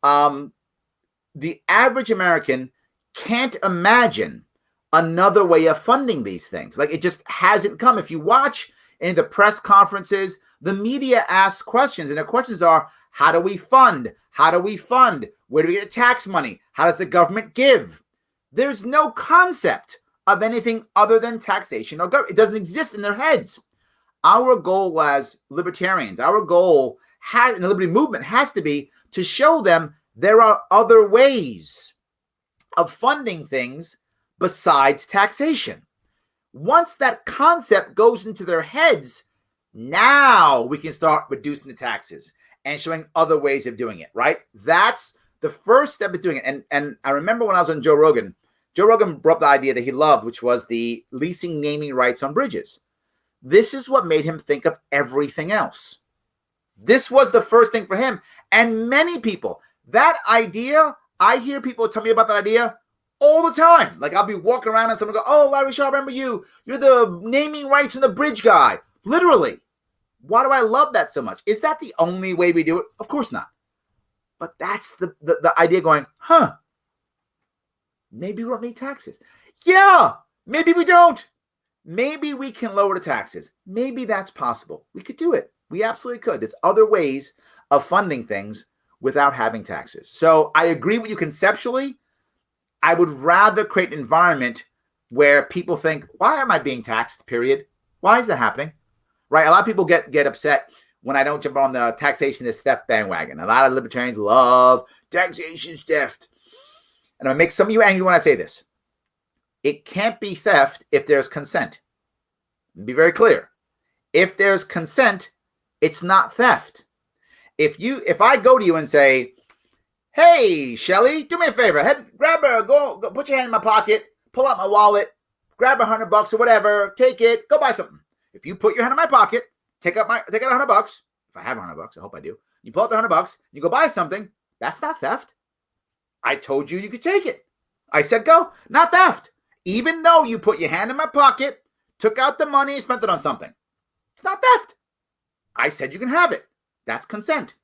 The average American can't imagine another way of funding these things. Like, it just hasn't come. If you watch in the press conferences, the media asks questions, and the questions are, how do we fund? How do we fund? Where do we get tax money? How does the government give? There's no concept of anything other than taxation or government. It doesn't exist in their heads. Our goal as libertarians, our goal in the liberty movement has to be to show them there are other ways of funding things besides taxation. Once that concept goes into their heads, now we can start reducing the taxes and showing other ways of doing it, right? That's the first step of doing it. And I remember when I was on Joe Rogan brought up the idea that he loved, which was the leasing naming rights on bridges. This is what made him think of everything else. This was the first thing for him. And many people, that idea, I hear people tell me about that idea all the time. Like, I'll be walking around and someone will go, oh, Larry Sharpe, remember you. You're the naming rights on the bridge guy. Literally. Why do I love that so much? Is that the only way we do it? Of course not. But that's the idea going, maybe we don't need taxes. Yeah, maybe we don't. Maybe we can lower the taxes. Maybe that's possible. We could do it. We absolutely could. There's other ways of funding things without having taxes. So I agree with you conceptually. I would rather create an environment where people think, why am I being taxed, period? Why is that happening? Right? A lot of people get upset when I don't jump on the taxation is theft bandwagon. A lot of libertarians love taxation is theft. And I make some of you angry when I say this. It can't be theft if there's consent. Be very clear. If there's consent, it's not theft. If I go to you and say, hey, Shelly, do me a favor. Go put your hand in my pocket, pull out my wallet, grab $100 or whatever, take it, go buy something. If you put your hand in my pocket, take out $100, if I have $100, I hope I do. You pull out the $100, you go buy something, that's not theft. I told you could take it. I said go, not theft. Even though you put your hand in my pocket, took out the money and spent it on something. It's not theft. I said you can have it. That's consent.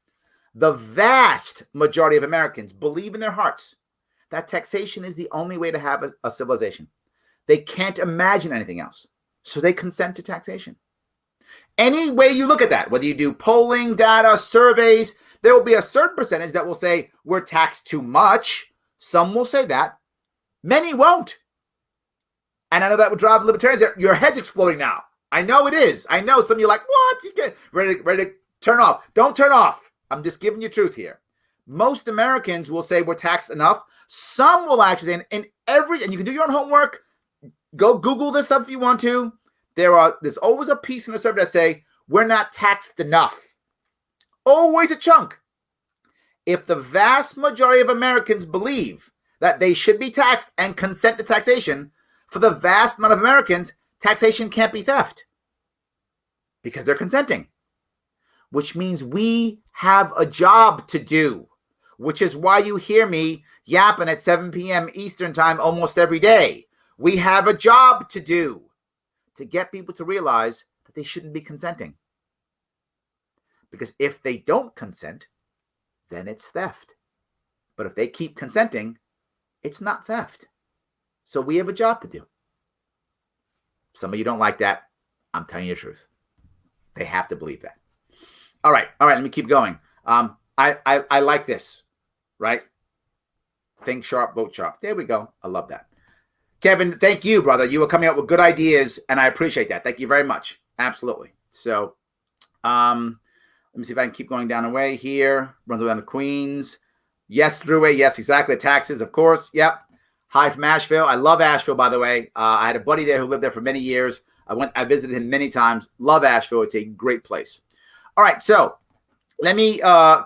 The vast majority of Americans believe in their hearts that taxation is the only way to have a civilization. They can't imagine anything else. So they consent to taxation. Any way you look at that, whether you do polling data, surveys, there will be a certain percentage that will say we're taxed too much. Some will say that. Many won't. And I know that would drive libertarians. Your head's exploding now. I know it is. I know some of you are like, what? You get ready to turn off. Don't turn off. I'm just giving you truth here. Most Americans will say we're taxed enough. Some will actually, and you can do your own homework. Go Google this stuff if you want to. There's always a piece in the survey that say we're not taxed enough. Always a chunk. If the vast majority of Americans believe that they should be taxed and consent to taxation, for the vast amount of Americans, taxation can't be theft because they're consenting, which means we have a job to do, which is why you hear me yapping at 7 p.m. Eastern time almost every day. We have a job to do to get people to realize that they shouldn't be consenting. Because if they don't consent, then it's theft. But if they keep consenting, it's not theft. So we have a job to do. Some of you don't like that. I'm telling you the truth. They have to believe that. All right, let me keep going. I like this, right? Think sharp, vote sharp. There we go. I love that. Kevin, thank you, brother. You were coming up with good ideas, and I appreciate that. Thank you very much. Absolutely. So, let me see if I can keep going down the way here. Run down to Queens. Yes, Thruway. Yes, exactly. Taxes, of course. Yep. Hi from Asheville. I love Asheville, by the way. I had a buddy there who lived there for many years. I visited him many times. Love Asheville. It's a great place. All right, so let me go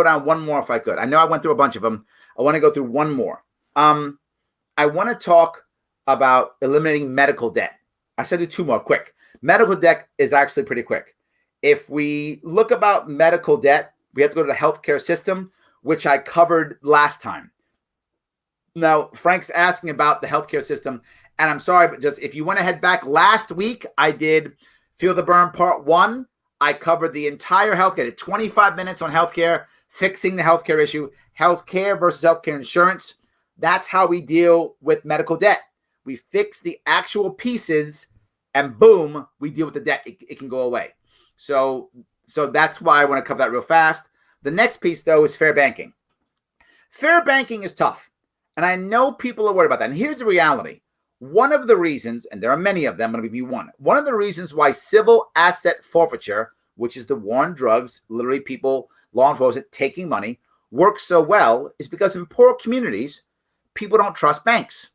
down one more if I could. I know I went through a bunch of them. I want to go through one more. I want to talk about eliminating medical debt. I should do two more quick. Medical debt is actually pretty quick. If we look about medical debt, we have to go to the healthcare system, which I covered last time. Now, Frank's asking about the healthcare system, and I'm sorry, but just if you want to head back last week, I did Feel the Burn Part 1. I covered the entire healthcare, 25 minutes on healthcare, fixing the healthcare issue, healthcare versus healthcare insurance. That's how we deal with medical debt. We fix the actual pieces, and boom, we deal with the debt. It can go away. So that's why I want to cover that real fast. The next piece, though, is fair banking. Fair banking is tough, and I know people are worried about that. And here's the reality. One of the reasons, and there are many of them, I'm going to give you one. One of the reasons why civil asset forfeiture, which is the war on drugs, literally people, law enforcement taking money, works so well is because in poor communities, people don't trust banks.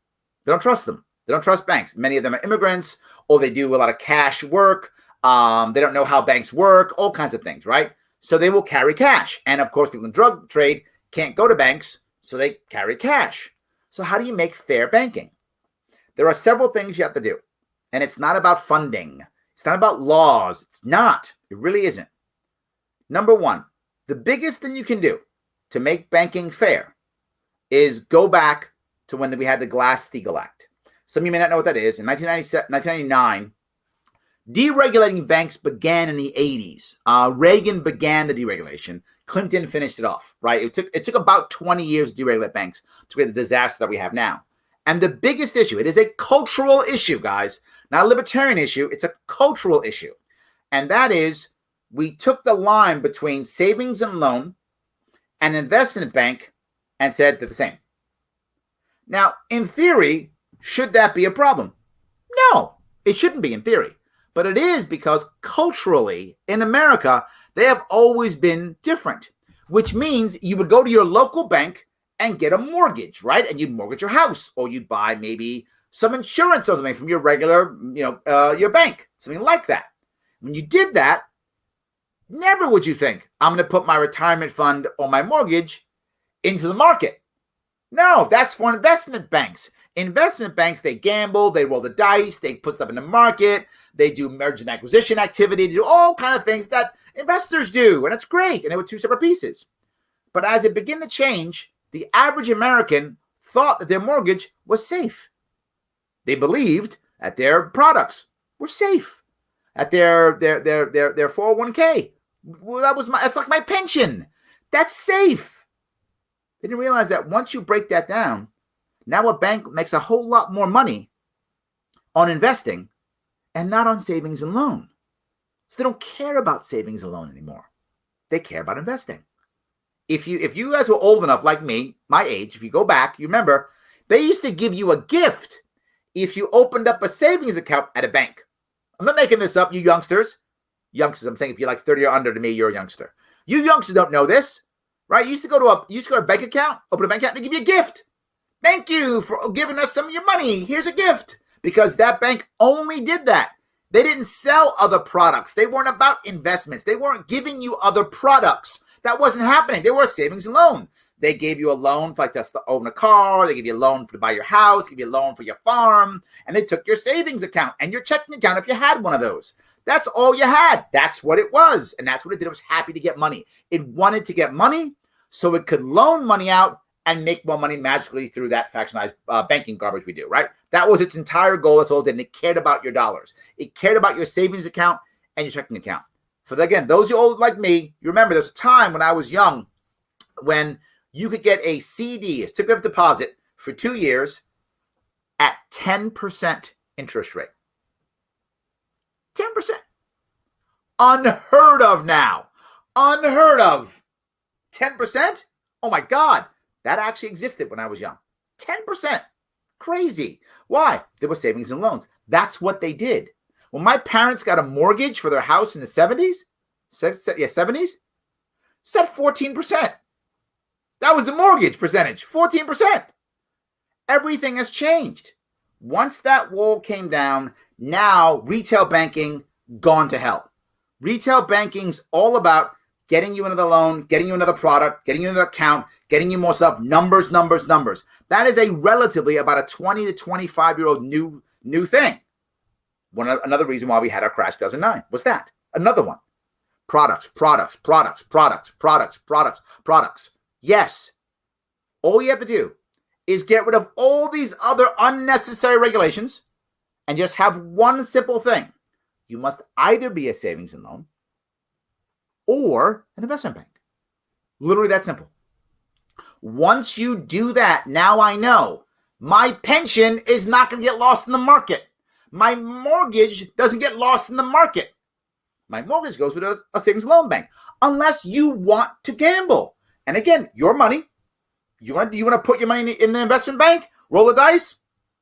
They don't trust them. They don't trust banks. Many of them are immigrants, or they do a lot of cash work. They don't know how banks work, all kinds of things, right? So they will carry cash. And of course, people in the drug trade can't go to banks, so they carry cash. So how do you make fair banking? There are several things you have to do. And it's not about funding. It's not about laws. It's not. It really isn't. Number one, the biggest thing you can do to make banking fair is go back to when we had the Glass-Steagall Act. Some of you may not know what that is. In 1999, deregulating banks began in the 80s. Reagan began the deregulation. Clinton finished it off, right? It took about 20 years to deregulate banks to get the disaster that we have now. And the biggest issue, it is a cultural issue, guys, not a libertarian issue. It's a cultural issue. And that is, we took the line between savings and loan and investment bank and said they're the same. Now, in theory, should that be a problem? No, it shouldn't be in theory. But it is because culturally, in America, they have always been different, which means you would go to your local bank and get a mortgage, right? And you'd mortgage your house, or you'd buy maybe some insurance or something from your regular, your bank, something like that. When you did that, never would you think, I'm going to put my retirement fund or my mortgage into the market. No, that's for investment banks. Investment banks, they gamble, they roll the dice, they put stuff in the market, they do merger and acquisition activity, they do all kinds of things that investors do, and it's great, and they were two separate pieces. But as it began to change, the average American thought that their mortgage was safe. They believed that their products were safe, that their 401k Well, that's like my pension. That's safe. They didn't realize that once you break that down, now a bank makes a whole lot more money on investing and not on savings and loan. So they don't care about savings and loan anymore. They care about investing. If you guys were old enough, like me, my age, if you go back, you remember, they used to give you a gift if you opened up a savings account at a bank. I'm not making this up, you youngsters. Youngsters, I'm saying if you're like 30 or under to me, you're a youngster. You youngsters don't know this, right? You used to go to a bank account, open a bank account, and they give you a gift. Thank you for giving us some of your money. Here's a gift. Because that bank only did that. They didn't sell other products. They weren't about investments. They weren't giving you other products. That wasn't happening. They were a savings and loan. They gave you a loan for like to own a car. They gave you a loan to buy your house. They gave you a loan for your farm. And they took your savings account and your checking account if you had one of those. That's all you had. That's what it was. And that's what it did. It was happy to get money. It wanted to get money so it could loan money out and make more money magically through that fractionalized banking garbage we do, right? That was its entire goal. That's all it did. And it cared about your dollars. It cared about your savings account and your checking account. Again, those you old like me, you remember there's a time when I was young when you could get a CD, a certificate of deposit, for 2 years at 10% interest rate. 10%. Unheard of now. Unheard of. 10%? Oh my God. That actually existed when I was young. 10%. Crazy. Why? There were savings and loans. That's what they did. When my parents got a mortgage for their house in the 70s, 70s, said 14%. That was the mortgage percentage, 14%. Everything has changed. Once that wall came down, now retail banking gone to hell. Retail banking's all about getting you another loan, getting you another product, getting you another account, getting you more stuff, numbers. That is a relatively about a 20 to 25-year-old new thing. Another reason why we had our crash 2009 was that. Another one. Products. Yes. All you have to do is get rid of all these other unnecessary regulations and just have one simple thing. You must either be a savings and loan or an investment bank. Literally that simple. Once you do that, now I know my pension is not going to get lost in the market. My mortgage doesn't get lost in the market. My mortgage goes with a savings and loan bank, unless you want to gamble. And again, your money. You want to put your money in the investment bank? Roll the dice?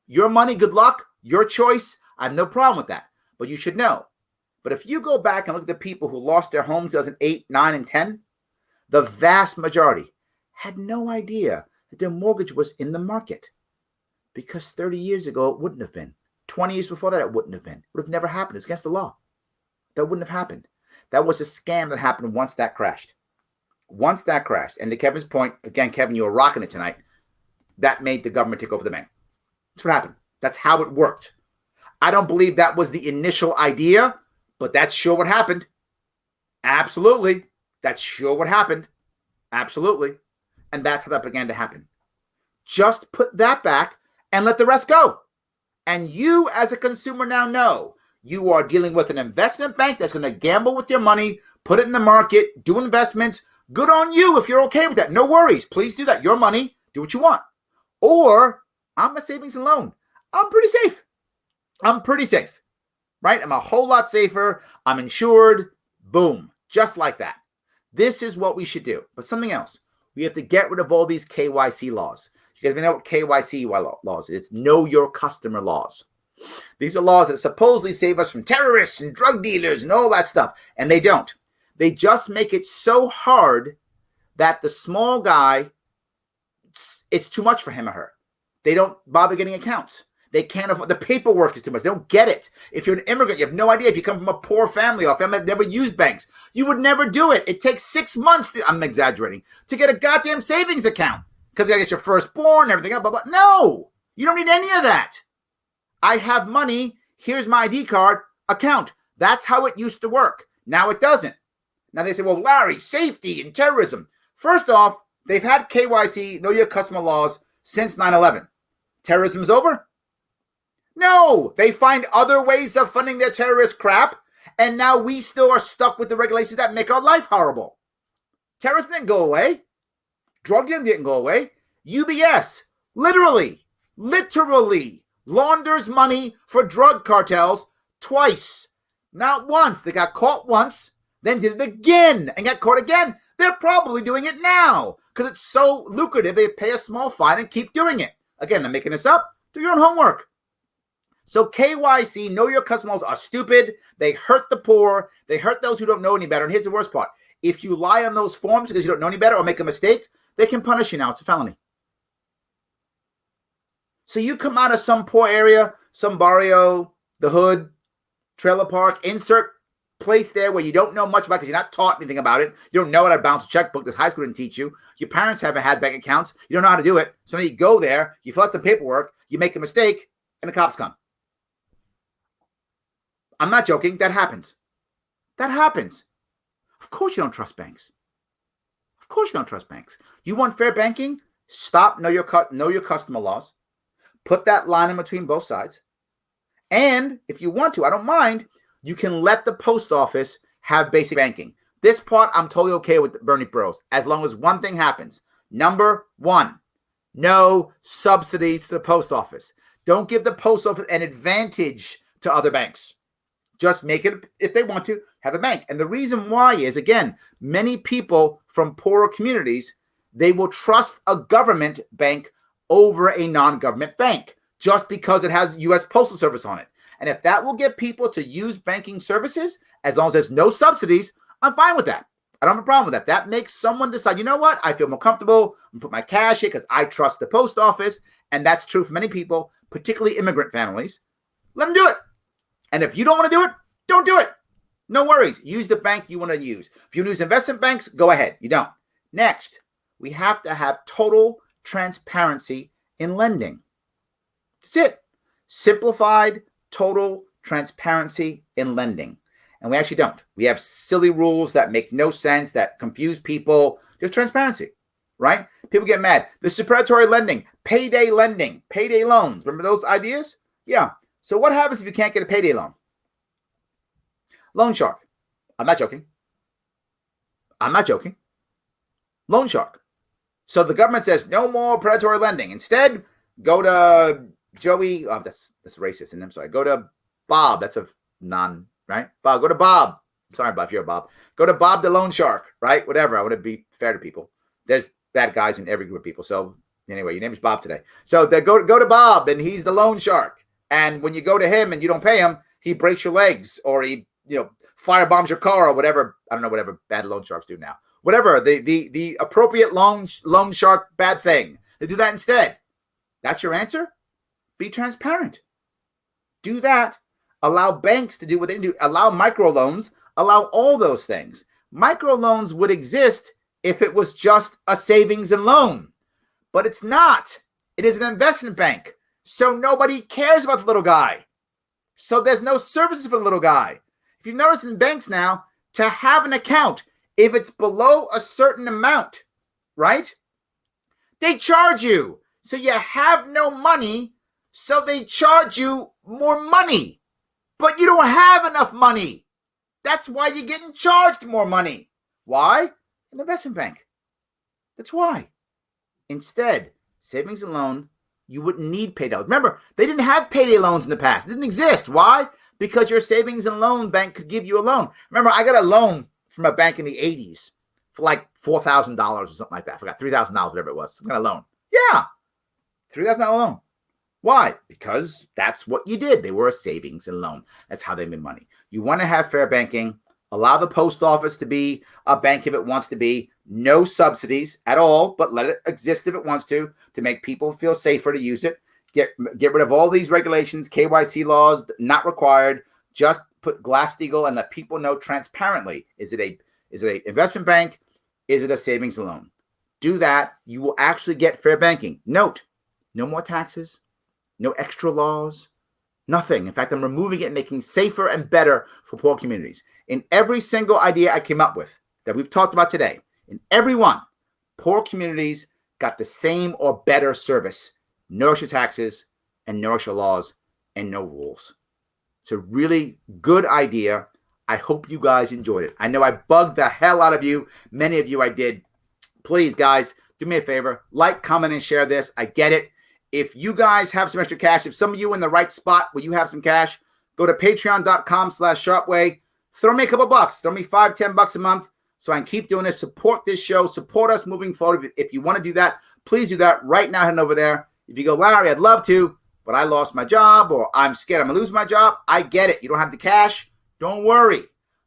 Your money, good luck. Your choice. I have no problem with that. But you should know. But if you go back and look at the people who lost their homes in 2008, 9, and 10, the vast majority had no idea that their mortgage was in the market. Because 30 years ago, it wouldn't have been. 20 years before that, it wouldn't have been. It would have never happened. It's against the law. That wouldn't have happened. That was a scam that happened once that crashed. Once that crashed. And to Kevin's point, again, Kevin, you were rocking it tonight. That made the government take over the bank. That's what happened. That's how it worked. I don't believe that was the initial idea, but that's sure what happened. Absolutely. That's sure what happened. Absolutely. And that's how that began to happen. Just put that back and let the rest go. And you as a consumer now know you are dealing with an investment bank that's going to gamble with your money, put it in the market, do investments. Good on you if you're okay with that. No worries. Please do that. Your money. Do what you want. Or I'm a savings and loan. I'm pretty safe. Right? I'm a whole lot safer. I'm insured. Boom. Just like that. This is what we should do. But something else. We have to get rid of all these KYC laws. You guys may know what KYC laws is. It's know your customer laws. These are laws that supposedly save us from terrorists and drug dealers and all that stuff. And they don't. They just make it so hard that the small guy, it's too much for him or her. They don't bother getting accounts. They can't afford, the paperwork is too much. They don't get it. If you're an immigrant, you have no idea. If you come from a poor family or a family that never used banks, you would never do it. It takes 6 months, I'm exaggerating, to get a goddamn savings account because you got to get your firstborn and everything else, blah, blah. No, you don't need any of that. I have money. Here's my ID card account. That's how it used to work. Now it doesn't. Now they say, well, Larry, safety and terrorism. First off, they've had KYC, know your customer laws, since 9/11. Terrorism's over? No, they find other ways of funding their terrorist crap, And now we still are stuck with the regulations that make our life horrible. Terrorism didn't go away. Drug dealing didn't go away. UBS literally launders money for drug cartels twice. Not once. They got caught once, then did it again and got caught again. They're probably doing it now because it's so lucrative. They pay a small fine and keep doing it. Again, I'm making this up. Do your own homework. So KYC, know your customers, are stupid. They hurt the poor. They hurt those who don't know any better. And here's the worst part. If you lie on those forms because you don't know any better or make a mistake, they can punish you now. It's a felony. So you come out of some poor area, some barrio, the hood, trailer park, insert place there where you don't know much about because you're not taught anything about it. You don't know how to bounce a checkbook. This high school didn't teach you. Your parents haven't had bank accounts. You don't know how to do it. So now you go there, you fill out some paperwork, you make a mistake, and the cops come. I'm not joking. That happens. That happens. Of course you don't trust banks. Of course you don't trust banks. You want fair banking? Stop, know your customer laws. Put that line in between both sides. And if you want to, I don't mind, you can let the post office have basic banking. This part, I'm totally okay with Bernie Bros, as long as one thing happens. Number one, no subsidies to the post office. Don't give the post office an advantage to other banks. Just make it, if they want to, have a bank. And the reason why is, again, many people from poorer communities, they will trust a government bank over a non-government bank just because it has U.S. Postal Service on it. And if that will get people to use banking services, as long as there's no subsidies, I'm fine with that. I don't have a problem with that. That makes someone decide, you know what? I feel more comfortable. I'm going to put my cash here because I trust the post office. And that's true for many people, particularly immigrant families. Let them do it. And if you don't want to do it, don't do it. No worries. Use the bank you want to use. If you want to use investment banks, go ahead. You don't. Next, we have to have total transparency in lending. That's it. Simplified, total transparency in lending. And we actually don't. We have silly rules that make no sense, that confuse people. Just transparency, right? People get mad. This is predatory lending, payday loans. Remember those ideas? Yeah. So what happens if you can't get a payday loan? Loan shark. I'm not joking. Loan shark. So the government says no more predatory lending. Instead, go to Joey. Oh, that's racist. And I'm sorry. Go to Bob. That's a non, right? Bob. Go to Bob. I'm sorry, Bob, if you're a Bob. Go to Bob the loan shark, right? Whatever. I want to be fair to people. There's bad guys in every group of people. So anyway, your name is Bob today. So go to Bob, and he's the loan shark. And when you go to him and you don't pay him, he breaks your legs, or he, firebombs your car, or whatever. I don't know, whatever bad loan sharks do now. Whatever, the appropriate loan shark bad thing. They do that instead. That's your answer? Be transparent. Do that. Allow banks to do what they do. Allow microloans. Allow all those things. Microloans would exist if it was just a savings and loan. But it's not. It is an investment bank. So nobody cares about the little guy. So there's no services for the little guy. If you've noticed in banks now, to have an account, if it's below a certain amount, right, they charge you. So you have no money, so they charge you more money. But you don't have enough money. That's why you're getting charged more money. Why? An investment bank. That's why. Instead, savings and loan, you wouldn't need payday loans. Remember, they didn't have payday loans in the past. It didn't exist. Why? Because your savings and loan bank could give you a loan. Remember, I got a loan from a bank in the 80s for like $4,000 or something like that. I forgot, $3,000, whatever it was. I got a loan. Yeah, $3,000 loan. Why? Because that's what you did. They were a savings and loan. That's how they made money. You want to have fair banking. Allow the post office to be a bank if it wants to be. No subsidies at all, but let it exist if it wants to make people feel safer to use it. Get rid of all these regulations, KYC laws, not required. Just put Glass-Steagall and let people know transparently. Is it an investment bank? Is it a savings and loan? Do that. You will actually get fair banking. Note, no more taxes, no extra laws, nothing. In fact, I'm removing it and making safer and better for poor communities. In every single idea I came up with that we've talked about today, in every one, poor communities got the same or better service. No extra taxes and no extra laws and no rules. It's a really good idea. I hope you guys enjoyed it. I know I bugged the hell out of you. Many of you I did. Please, guys, do me a favor. Like, comment, and share this. I get it. If you guys have some extra cash, if some of you in the right spot where you have some cash, go to patreon.com/sharpeway. Throw me a couple bucks. Throw me $5, $10 a month so I can keep doing this. Support this show. Support us moving forward. If you want to do that, please do that right now. Head over there. If you go, Larry, I'd love to, but I lost my job or I'm scared I'm going to lose my job. I get it. You don't have the cash. Don't worry.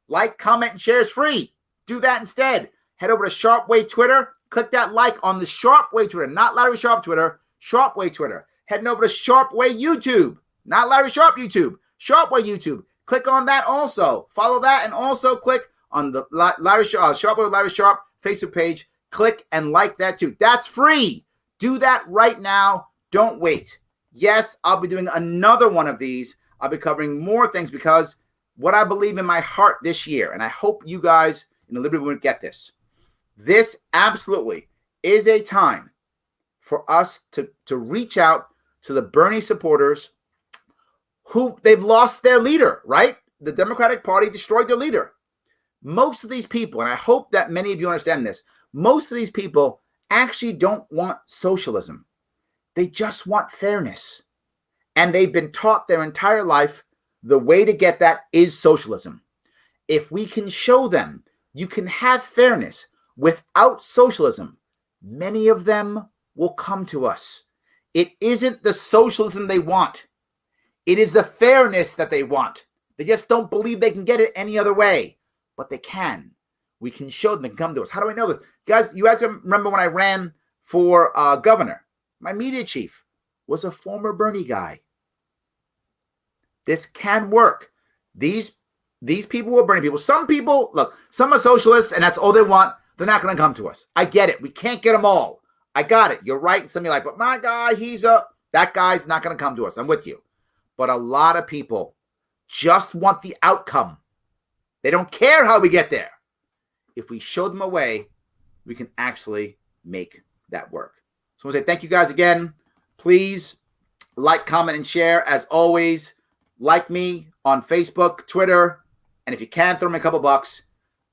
Like, comment, and share is free. Do that instead. Head over to Sharpe Way Twitter. Click that like on the Sharpe Way Twitter, not Larry Sharpe Twitter, Sharpe Way Twitter. Heading over to Sharpe Way YouTube, not Larry Sharpe YouTube, Sharpe Way YouTube. Click on that also. Follow that and also click on the Sharpe Way with Larry Sharpe Facebook page. Click and like that too. That's free. Do that right now. Don't wait. Yes, I'll be doing another one of these. I'll be covering more things because what I believe in my heart this year, and I hope you guys in the Liberty Movement get this. This absolutely is a time for us to reach out to the Bernie supporters who they've lost their leader, right? The Democratic Party destroyed their leader. Most of these people, and I hope that many of you understand this, most of these people actually don't want socialism. They just want fairness. And they've been taught their entire life the way to get that is socialism. If we can show them you can have fairness without socialism, many of them will come to us. It isn't the socialism they want. It is the fairness that they want. They just don't believe they can get it any other way. But they can. We can show them they can come to us. How do I know this? Guys, you guys remember when I ran for governor? My media chief was a former Bernie guy. This can work. These people are Bernie people. Some people, look, some are socialists and that's all they want. They're not going to come to us. I get it. We can't get them all. I got it. You're right. Some of you are like, but my guy, that guy's not going to come to us. I'm with you. But a lot of people just want the outcome. They don't care how we get there. If we show them a way, we can actually make that work. So I want to say thank you guys again. Please like, comment, and share. As always, like me on Facebook, Twitter, and if you can, throw me a couple bucks.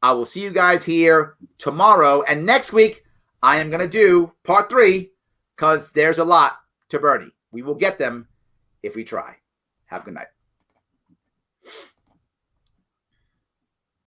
I will see you guys here tomorrow. And next week, I am going to do part 3 because there's a lot to Bernie. We will get them if we try. Have a good night.